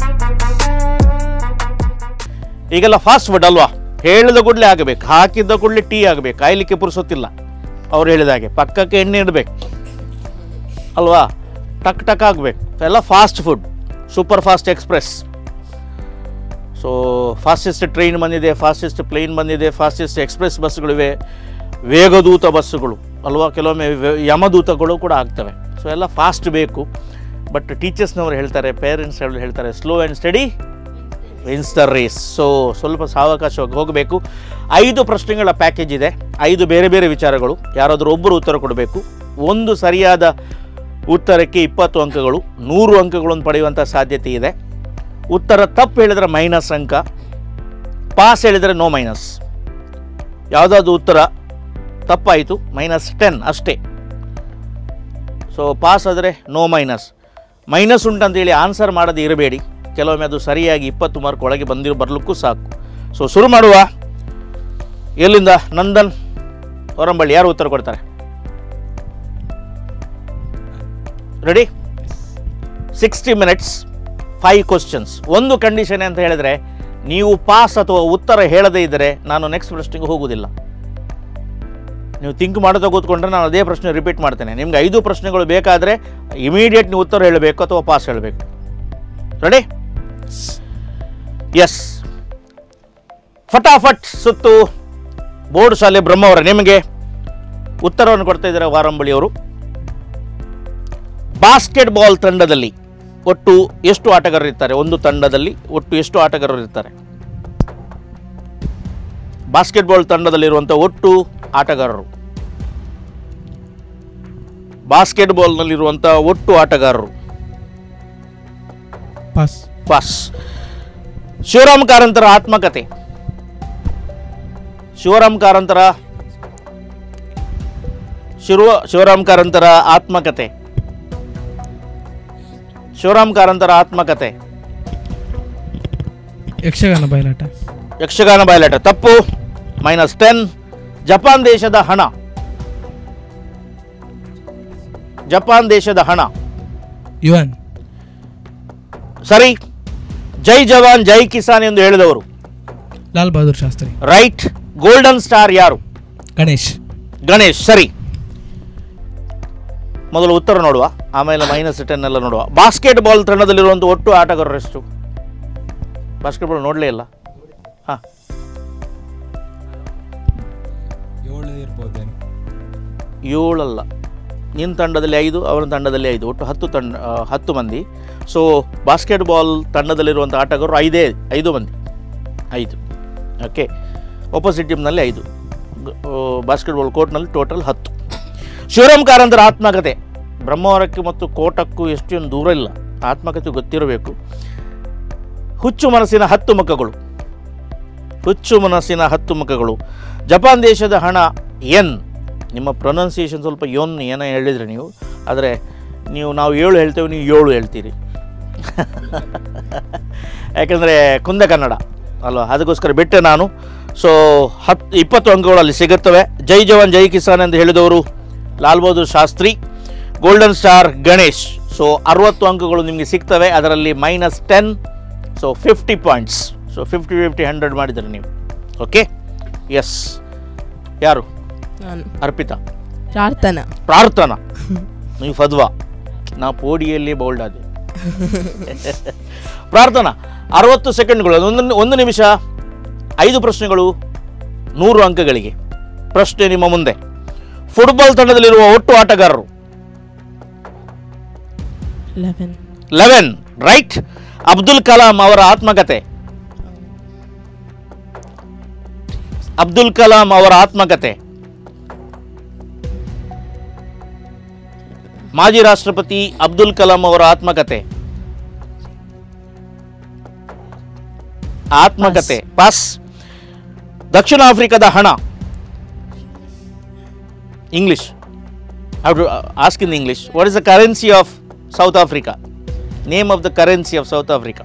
[SPEAKER 2] ಈಗೆಲ್ಲ ಫಾಸ್ಟ್ ಫುಡ್ ಅಲ್ವಾ? ಹೇಳಿದ ಕೂಡಲೇ ಆಗಬೇಕು, ಹಾಕಿದ್ದ ಕೂಡಲೇ ಟೀ ಆಗಬೇಕು, ಕಾಯಲಿಕ್ಕೆ ಪುರುಸೊತ್ತಿಲ್ಲ. ಅವ್ರು ಹೇಳಿದ ಹಾಗೆ ಪಕ್ಕಕ್ಕೆ ಎಣ್ಣೆ ಇಡಬೇಕು ಅಲ್ವಾ? ಟಕ್ ಟಕ್ ಆಗಬೇಕು. ಎಲ್ಲ fast food, super fast express. So fastest train ಬಂದಿದೆ, ಫಾಸ್ಟೆಸ್ಟ್ ಪ್ಲೇನ್ ಬಂದಿದೆ, ಫಾಸ್ಟೆಸ್ಟ್ ಎಕ್ಸ್ಪ್ರೆಸ್ ಬಸ್ಗಳಿವೆ, ವೇಗದೂತ ಬಸ್ಸುಗಳು ಅಲ್ವಾ? ಕೆಲವೊಮ್ಮೆ ಯಮದೂತಗಳು ಕೂಡ ಆಗ್ತವೆ. ಸೊ ಎಲ್ಲ ಫಾಸ್ಟ್ ಬೇಕು. ಬಟ್ ಟೀಚರ್ಸ್ನವರು ಹೇಳ್ತಾರೆ, ಪೇರೆಂಟ್ಸ್ ಹೇಳ್ತಾರೆ, slow and steady wins the race. So ಸ್ವಲ್ಪ ಸಾವಕಾಶವಾಗಿ ಹೋಗಬೇಕು. 5 ಪ್ರಶ್ನೆಗಳ ಪ್ಯಾಕೇಜ್ ಇದೆ, 5 ಬೇರೆ ಬೇರೆ ವಿಚಾರಗಳು. ಯಾರಾದರೂ ಒಬ್ಬರು ಉತ್ತರ ಕೊಡಬೇಕು. ಒಂದು ಸರಿಯಾದ ಉತ್ತರಕ್ಕೆ 20 ಅಂಕಗಳು, 100 ಅಂಕಗಳನ್ನು ಪಡೆಯುವಂಥ ಸಾಧ್ಯತೆ ಇದೆ. ಉತ್ತರ ತಪ್ಪು ಹೇಳಿದರೆ ಮೈನಸ್ ಅಂಕ, ಪಾಸ್ ಹೇಳಿದರೆ ನೋ ಮೈನಸ್. ಯಾವುದಾದ್ರು ಉತ್ತರ ತಪ್ಪಾಯಿತು -10 ಅಷ್ಟೇ. ಸೊ ಪಾಸ್ ಆದರೆ ನೋ ಮೈನಸ್. ಮೈನಸ್ ಉಂಟಂತೇಳಿ ಆನ್ಸರ್ ಮಾಡದೇ ಇರಬೇಡಿ. ಕೆಲವೊಮ್ಮೆ ಅದು ಸರಿಯಾಗಿ 20 ಮಾರ್ಕ್ ಒಳಗೆ ಬರಲಿಕ್ಕೂ ಸಾಕು. ಸೊ ಶುರು ಮಾಡುವ. ಎಲ್ಲಿಂದ? ನಂದನ್, ಹೊರಂಬಳ್ಳಿ, ಯಾರು ಉತ್ತರ ಕೊಡ್ತಾರೆ? ರೆಡಿ? 60 minutes, 5 questions. ಒಂದು ಕಂಡೀಷನ್ ಅಂತ ಹೇಳಿದರೆ, ನೀವು ಪಾಸ್ ಅಥವಾ ಉತ್ತರ ಹೇಳದೇ ಇದ್ದರೆ ನಾನು ನೆಕ್ಸ್ಟ್ ಪ್ರಶ್ನೆಗೆ ಹೋಗುವುದಿಲ್ಲ. ನೀವು ಥಿಂಕ್ ಮಾಡ್ತಾ ಕೂತ್ಕೊಂಡ್ರೆ ನಾನು ಅದೇ ಪ್ರಶ್ನೆ ರಿಪೀಟ್ ಮಾಡ್ತೇನೆ. ನಿಮ್ಗೆ 5 ಪ್ರಶ್ನೆಗಳು ಬೇಕಾದರೆ ಇಮಿಡಿಯೇಟ್ ನೀವು ಉತ್ತರ ಹೇಳಬೇಕು ಅಥವಾ ಪಾಸ್ ಹೇಳಬೇಕು. ರೆಡಿ? ಎಸ್. ಫಟಾಫಟ್ ಸುತ್ತು ಬೋರ್ಡ್ ಶಾಲೆ ಬ್ರಹ್ಮಾವರ ನಿಮಗೆ ಉತ್ತರವನ್ನು ಕೊಡ್ತಾ ಇದ್ದಾರೆ ವಾರಂಬಳಿಯವರು. ಬಾಸ್ಕೆಟ್ಬಾಲ್ ತಂಡದಲ್ಲಿ ಒಟ್ಟು ಎಷ್ಟು ಆಟಗಾರರು ಇರ್ತಾರೆ? ಒಂದು ತಂಡದಲ್ಲಿ ಒಟ್ಟು ಎಷ್ಟು ಆಟಗಾರರು ಇರ್ತಾರೆ? ಬಾಸ್ಕೆಟ್ಬಾಲ್ ತಂಡದಲ್ಲಿರುವಂಥ ಒಟ್ಟು ಆಟಗಾರರು, ಬಾಸ್ಕೆಟ್ಬಾಲ್ನಲ್ಲಿರುವಂಥ ಒಟ್ಟು ಆಟಗಾರರು.
[SPEAKER 3] ಪಾಸ್.
[SPEAKER 2] ಪಾಸ್. ಶಿವರಾಮ್ ಕಾರಂತರ ಆತ್ಮಕಥೆ. ಶಿವರಾಮ್ ಕಾರಂತರ ಆತ್ಮಕಥೆ. ಶಿವರಾಮ್ ಕಾರಂತರ ಆತ್ಮಕಥೆ.
[SPEAKER 3] ಯಕ್ಷಗಾನ ಬಯಲಾಟ.
[SPEAKER 2] ಯಕ್ಷಗಾನ ಬಯಲಾಟ ತಪ್ಪು, -10. ಜಪಾನ್ ದೇಶದ ಹಣ. ಜಪಾನ್ ದೇಶದ ಹಣ.
[SPEAKER 3] ಯುವನ್.
[SPEAKER 2] ಸರಿ. ಜೈ ಜವಾನ್ ಜೈ ಕಿಸಾನ್ ಎಂದು ಹೇಳಿದವರು?
[SPEAKER 3] Lal Bahadur Shastri.
[SPEAKER 2] Right. Golden star ಯಾರು?
[SPEAKER 3] ಗಣೇಶ್.
[SPEAKER 2] ಗಣೇಶ್. ಸರಿ. ಮೊದಲು ಉತ್ತರ ನೋಡುವ, ಆಮೇಲೆ -10 ಎಲ್ಲ ನೋಡುವ. ಬಾಸ್ಕೆಟ್ಬಾಲ್ ತಂಡದಲ್ಲಿರುವಂಥ ಒಟ್ಟು ಆಟಗಾರರು ಎಷ್ಟು? ಬಾಸ್ಕೆಟ್ಬಾಲ್ ನೋಡಲೇ ಇಲ್ಲ. ಹಾಂ, 7 ಅಲ್ಲ. ನಿನ್ನ ತಂಡದಲ್ಲಿ 5, ಅವರ ತಂಡದಲ್ಲಿ 5, ಒಟ್ಟು 10 ಮಂದಿ. ಸೊ ಬಾಸ್ಕೆಟ್ಬಾಲ್ ತಂಡದಲ್ಲಿರುವಂಥ ಆಟಗಾರರು 5 ಮಂದಿ. 5. ಓಕೆ. ಆಪೋಸಿಟ್ ಟೀಮ್ನಲ್ಲಿ 5. ಬಾಸ್ಕೆಟ್ಬಾಲ್ ಕೋರ್ಟ್ನಲ್ಲಿ ಟೋಟಲ್ 10. ಶಿವರಾಮ್ ಕಾರಂತರ ಆತ್ಮಕಥೆ. ಬ್ರಹ್ಮಾವರಕ್ಕೆ ಮತ್ತು ಕೋಟಕ್ಕೂ ಎಷ್ಟೊಂದು ದೂರ ಇಲ್ಲ, ಆತ್ಮಕಥೆ ಗೊತ್ತಿರಬೇಕು. ಹುಚ್ಚು ಮನಸ್ಸಿನ 10 ಮುಖಗಳು. ಹುಚ್ಚು ಮನಸ್ಸಿನ 10 ಮುಖಗಳು. ಜಪಾನ್ ದೇಶದ ಹಣ ಎನ್. ನಿಮ್ಮ ಪ್ರೊನೌನ್ಸಿಯೇಷನ್ ಸ್ವಲ್ಪ ಏನೋ ಹೇಳಿದ್ರಿ ನೀವು, ಆದರೆ ನಾವು 7 ಹೇಳ್ತೇವೆ, ನೀವು 7 ಹೇಳ್ತೀರಿ. ಯಾಕೆಂದರೆ ಕುಂದ ಕನ್ನಡ ಅಲ್ವಾ, ಅದಕ್ಕೋಸ್ಕರ ಬಿಟ್ಟೆ ನಾನು. ಸೊ 20 ಅಂಕಗಳು ಅಲ್ಲಿ ಸಿಗುತ್ತವೆ. ಜೈ ಜವಾನ್ ಜೈ ಕಿಸಾನ್ ಎಂದು ಹೇಳಿದವರು Lal Bahadur Shastri. Golden star Ganesh. So 60 ಅಂಕಗಳು ನಿಮಗೆ ಸಿಗ್ತವೆ, ಅದರಲ್ಲಿ -10. So 50 points. ಸೊ 50 100 ಮಾಡಿದರೆ ನೀವು. ಓಕೆ. ಎಸ್. ಯಾರು?
[SPEAKER 5] ನಾನು.
[SPEAKER 2] ಅರ್ಪಿತಾ.
[SPEAKER 5] ಪ್ರಾರ್ಥನಾ.
[SPEAKER 2] ನೀವು ಫದ್ವಾ. ನಾ ಪೋಡಿಯಲ್ಲಿ ಬೌಲ್ಡ್ ಆದೆ. ಪ್ರಾರ್ಥನಾ. 60 ಸೆಕೆಂಡ್ಗಳು, 1 ನಿಮಿಷ, 5 ಪ್ರಶ್ನೆಗಳು, 100 ಅಂಕಗಳಿಗೆ. ಪ್ರಶ್ನೆ ನಿಮ್ಮ ಮುಂದೆ. ಫುಟ್ಬಾಲ್ ತಂಡದಲ್ಲಿರುವ ಒಟ್ಟು ಆಟಗಾರರು? 11. ರೈಟ್. ಅಬ್ದುಲ್ ಕಲಾಂ ಅವರ ಆತ್ಮಕಥೆ. ಅಬ್ದುಲ್ ಕಲಾಂ ಅವರ ಆತ್ಮಕಥೆ. ಮಾಜಿ ರಾಷ್ಟ್ರಪತಿ ಅಬ್ದುಲ್ ಕಲಾಂ ಅವರ ಆತ್ಮಕಥೆ. ಆತ್ಮಕಥೆ. ಪಾಸ್. ದಕ್ಷಿಣ ಆಫ್ರಿಕಾದ ಹಣ. English. Ask in English. What is the currency of south Africa? Name of the currency of south Africa.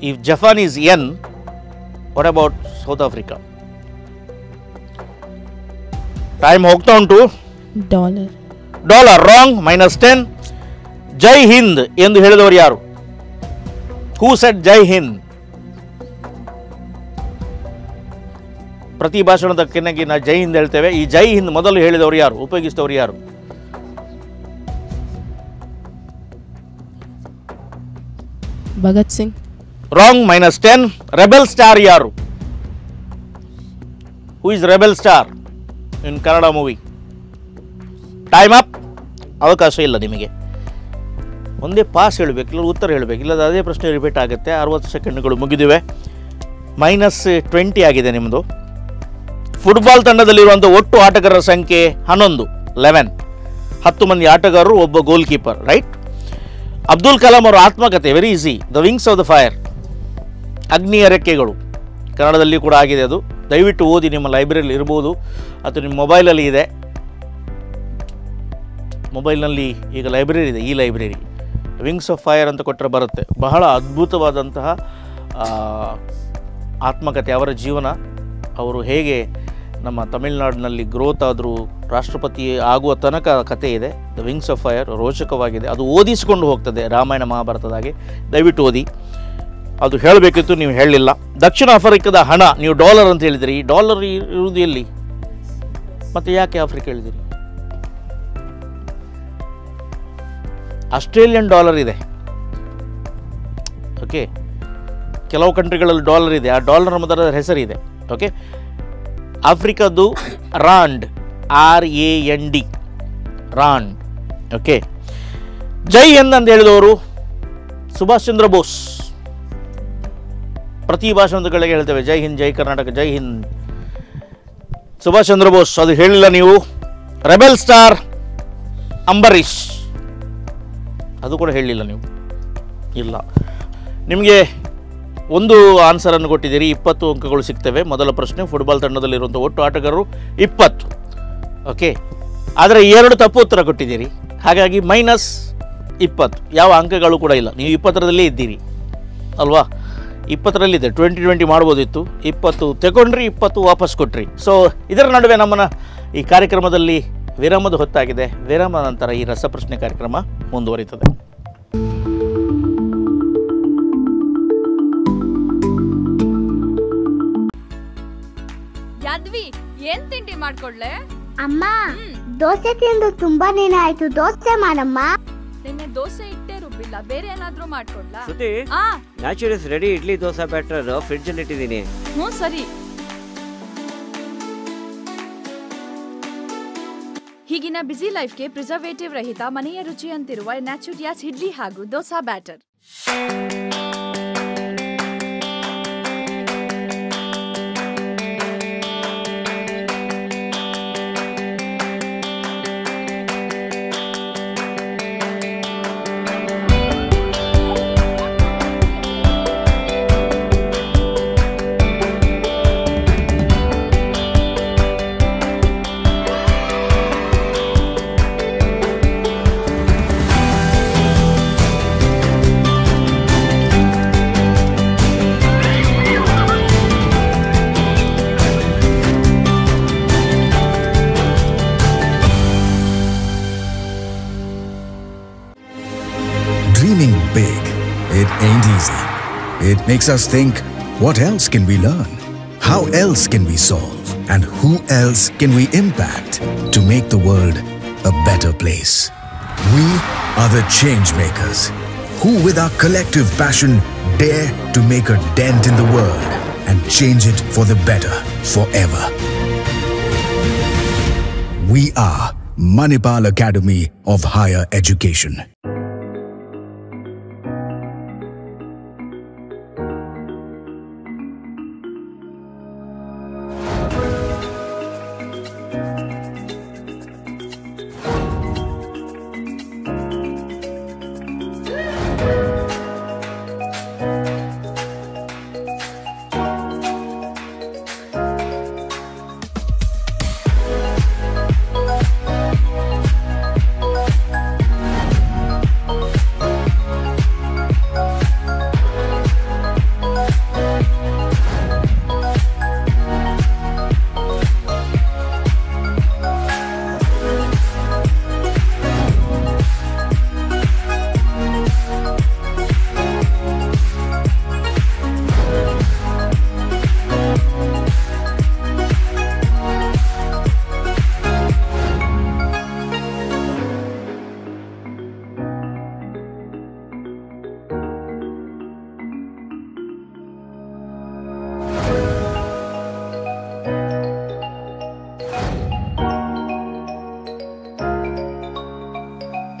[SPEAKER 2] If Japan is N, what about south Africa? Time ಹೋಗ್ತಾ ಉಂಟು. ಡಾಲರ್. ರಾಂಗ್. -10. ಜೈ ಹಿಂದ್ ಎಂದು ಹೇಳಿದವರು ಯಾರು? ಹೂ ಸೆಡ್ ಜೈ ಹಿಂದ್? ಪ್ರತಿ ಭಾಷಣದ ಕೆನಗೆ ನಾವು ಜೈ ಹಿಂದ್ ಹೇಳ್ತೇವೆ. ಈ ಜೈ ಹಿಂದ್ ಮೊದಲು ಹೇಳಿದವರು ಯಾರು, ಉಪಯೋಗಿಸಿದವರು ಯಾರು?
[SPEAKER 5] Bhagat Singh.
[SPEAKER 2] Wrong. -10. Rebel star ಯಾರು? Who is rebel star in Kannada movie? Time up. ಅವಕಾಶ ಇಲ್ಲ ನಿಮಗೆ. ಒಂದೇ ಪಾಸ್ ಹೇಳಬೇಕು, ಇಲ್ಲ ಉತ್ತರ ಹೇಳಬೇಕು, ಇಲ್ಲದ ಅದೇ ಪ್ರಶ್ನೆ ರಿಪೀಟ್ ಆಗುತ್ತೆ. 60 ಸೆಕೆಂಡ್ಗಳು ಮುಗಿದಿವೆ. -20 ಆಗಿದೆ ನಿಮ್ಮದು. ಫುಟ್ಬಾಲ್ ತಂಡದಲ್ಲಿರುವಂಥ ಒಟ್ಟು ಆಟಗಾರರ ಸಂಖ್ಯೆ 11. 10 ಮಂದಿ ಆಟಗಾರರು, ಒಬ್ಬ goalkeeper. Right. Abdul Kalam ಅವರ ಆತ್ಮಕಥೆ. Very easy. The wings of the fire. ಅಗ್ನಿಯ ರೆಕ್ಕೆಗಳು. ಕನ್ನಡದಲ್ಲಿ ಕೂಡ ಆಗಿದೆ ಅದು. ದಯವಿಟ್ಟು ಓದಿ. ನಿಮ್ಮ ಲೈಬ್ರರಿಯಲ್ಲಿ ಇರ್ಬೋದು ಅಥವಾ ನಿಮ್ಮ ಮೊಬೈಲಲ್ಲಿ ಇದೆ. ಮೊಬೈಲ್ನಲ್ಲಿ ಈಗ ಲೈಬ್ರರಿ ಇದೆ, ಈ ಲೈಬ್ರರಿ ವಿಂಗ್ಸ್ ಆಫ್ ಫೈರ್ ಅಂತ ಕೊಟ್ಟರೆ ಬರುತ್ತೆ. ಬಹಳ ಅದ್ಭುತವಾದಂತಹ ಆತ್ಮಕಥೆ. ಅವರ ಜೀವನ, ಅವರು ಹೇಗೆ ನಮ್ಮ ತಮಿಳುನಾಡಿನಲ್ಲಿ ಗ್ರೋತ್ ಆದರೂ, ರಾಷ್ಟ್ರಪತಿ ಆಗುವ ತನಕ ಕಥೆ ಇದೆ. ದ ವಿಂಗ್ಸ್ ಆಫ್ ಫೈರ್ ರೋಚಕವಾಗಿದೆ. ಅದು ಓದಿಸಿಕೊಂಡು ಹೋಗ್ತದೆ ರಾಮಾಯಣ ಮಹಾಭಾರತದಾಗೆ. ದಯವಿಟ್ಟು ಓದಿ. ಅದು ಹೇಳಬೇಕಿತ್ತು, ನೀವು ಹೇಳಲಿಲ್ಲ. ದಕ್ಷಿಣ ಆಫ್ರಿಕಾದ ಹಣ ನೀವು ಡಾಲರ್ ಅಂತ ಹೇಳಿದಿರಿ. ಡಾಲರ್ ಇರುವುದು ಎಲ್ಲಿ? ಮತ್ತು ಯಾಕೆ ಆಫ್ರಿಕಾ ಹೇಳಿದಿರಿ? ಆಸ್ಟ್ರೇಲಿಯನ್ ಡಾಲರ್ ಇದೆ. ಓಕೆ, ಕೆಲವು ಕಂಟ್ರಿಗಳಲ್ಲಿ ಡಾಲರ್ ಇದೆ. ಆ ಡಾಲರ್ ಮೊದಲ ಹೆಸರಿದೆ. ಓಕೆ, ಆಫ್ರಿಕಾದ್ದು rand, RAND, rand. Okay, Jai Hind ಅಂತ ಹೇಳಿದವರು ಸುಭಾಷ್ ಚಂದ್ರ ಬೋಸ್. ಪ್ರತಿ ಭಾಷಣಗಳಿಗೆ ಹೇಳ್ತೇವೆ ಜೈ ಹಿಂದ್, ಜೈ ಕರ್ನಾಟಕ, ಜೈ ಹಿಂದ್. ಸುಭಾಷ್ ಚಂದ್ರ ಬೋಸ್, ಅದು ಹೇಳಿಲ್ಲ ನೀವು. ರೆಬೆಲ್ ಸ್ಟಾರ್ ಅಂಬರೀಷ್, ಅದು ಕೂಡ ಹೇಳಲಿಲ್ಲ ನೀವು. ಇಲ್ಲ, ನಿಮಗೆ ಒಂದು ಆನ್ಸರನ್ನು ಕೊಟ್ಟಿದ್ದೀರಿ. 20 ಅಂಕಗಳು ಸಿಗ್ತವೆ. ಮೊದಲ ಪ್ರಶ್ನೆ, ಫುಟ್ಬಾಲ್ ತಂಡದಲ್ಲಿರುವಂಥ ಒಟ್ಟು ಆಟಗಾರರು 20. ಓಕೆ, ಆದರೆ 2 ತಪ್ಪು ಉತ್ತರ ಕೊಟ್ಟಿದ್ದೀರಿ, ಹಾಗಾಗಿ -20. ಯಾವ ಅಂಕಗಳು ಕೂಡ ಇಲ್ಲ. ನೀವು 20ರಲ್ಲೇ ಇದ್ದೀರಿ ಅಲ್ವಾ? 20ರಲ್ಲಿದೆ. 20 ಮಾಡ್ಬೋದಿತ್ತು. 20 ತಗೊಂಡ್ರಿ, 20 ವಾಪಸ್ ಕೊಟ್ರಿ. ಸೊ ಇದರ ನಡುವೆ ನಮ್ಮನ್ನು ಈ ಕಾರ್ಯಕ್ರಮದಲ್ಲಿ ವಿರಾಮದ ಹೊತ್ತಾಗಿದೆ. ವಿರಾಮ ನಂತರ ಈ ರಸಪ್ರಶ್ನೆ ಕಾರ್ಯಕ್ರಮ ಮುಂದುವರಿತದೆ.
[SPEAKER 6] ಯಾದ್ವಿ, ಏನ್ ತಿಂಡಿ ಮಾಡ್ಕೊಡ್ಲೆ?
[SPEAKER 7] ಅಮ್ಮ, ದೋಸೆ ತಿಂದು ತುಂಬಾ ದಿನ ಆಯ್ತು. ದೋಸೆ ಮಾಡಮ್ಮ.
[SPEAKER 6] ನಿನ್ನೆ ದೋಸೆ ಇಟ್ಟೇ ರುಬ್ಬಿಲ್ಲ, ಬೇರೆ ಏನಾದ್ರೂ ಮಾಡ್ಕೊಡ್ಲಾ?
[SPEAKER 8] Shruti, naturals ready idli dosa batter fridge ಅಲ್ಲಿ ಇಟ್ಟಿದ್ದೀನಿ.
[SPEAKER 6] ಹ್ಞೂ ಸರಿ. ಈಗಿನ ಬಿಸಿ ಲೈಫ್ಗೆ ಪ್ರಿಸರ್ವೇಟಿವ್ ರಹಿತ ಮನೆಯ ರುಚಿ ಅಂತಿರುವ ನ್ಯಾಚುರಿಯಾಸ್ ಇಡ್ಲಿ ಹಾಗೂ dosa batter.
[SPEAKER 9] Dreaming big, it ain't easy. It makes us think, what else can we learn? How else can we solve? And who else can we impact to make the world a better place? We are the change makers, who with our collective passion dare to make a dent in the world and change it for the better forever. We are Manipal Academy of Higher Education.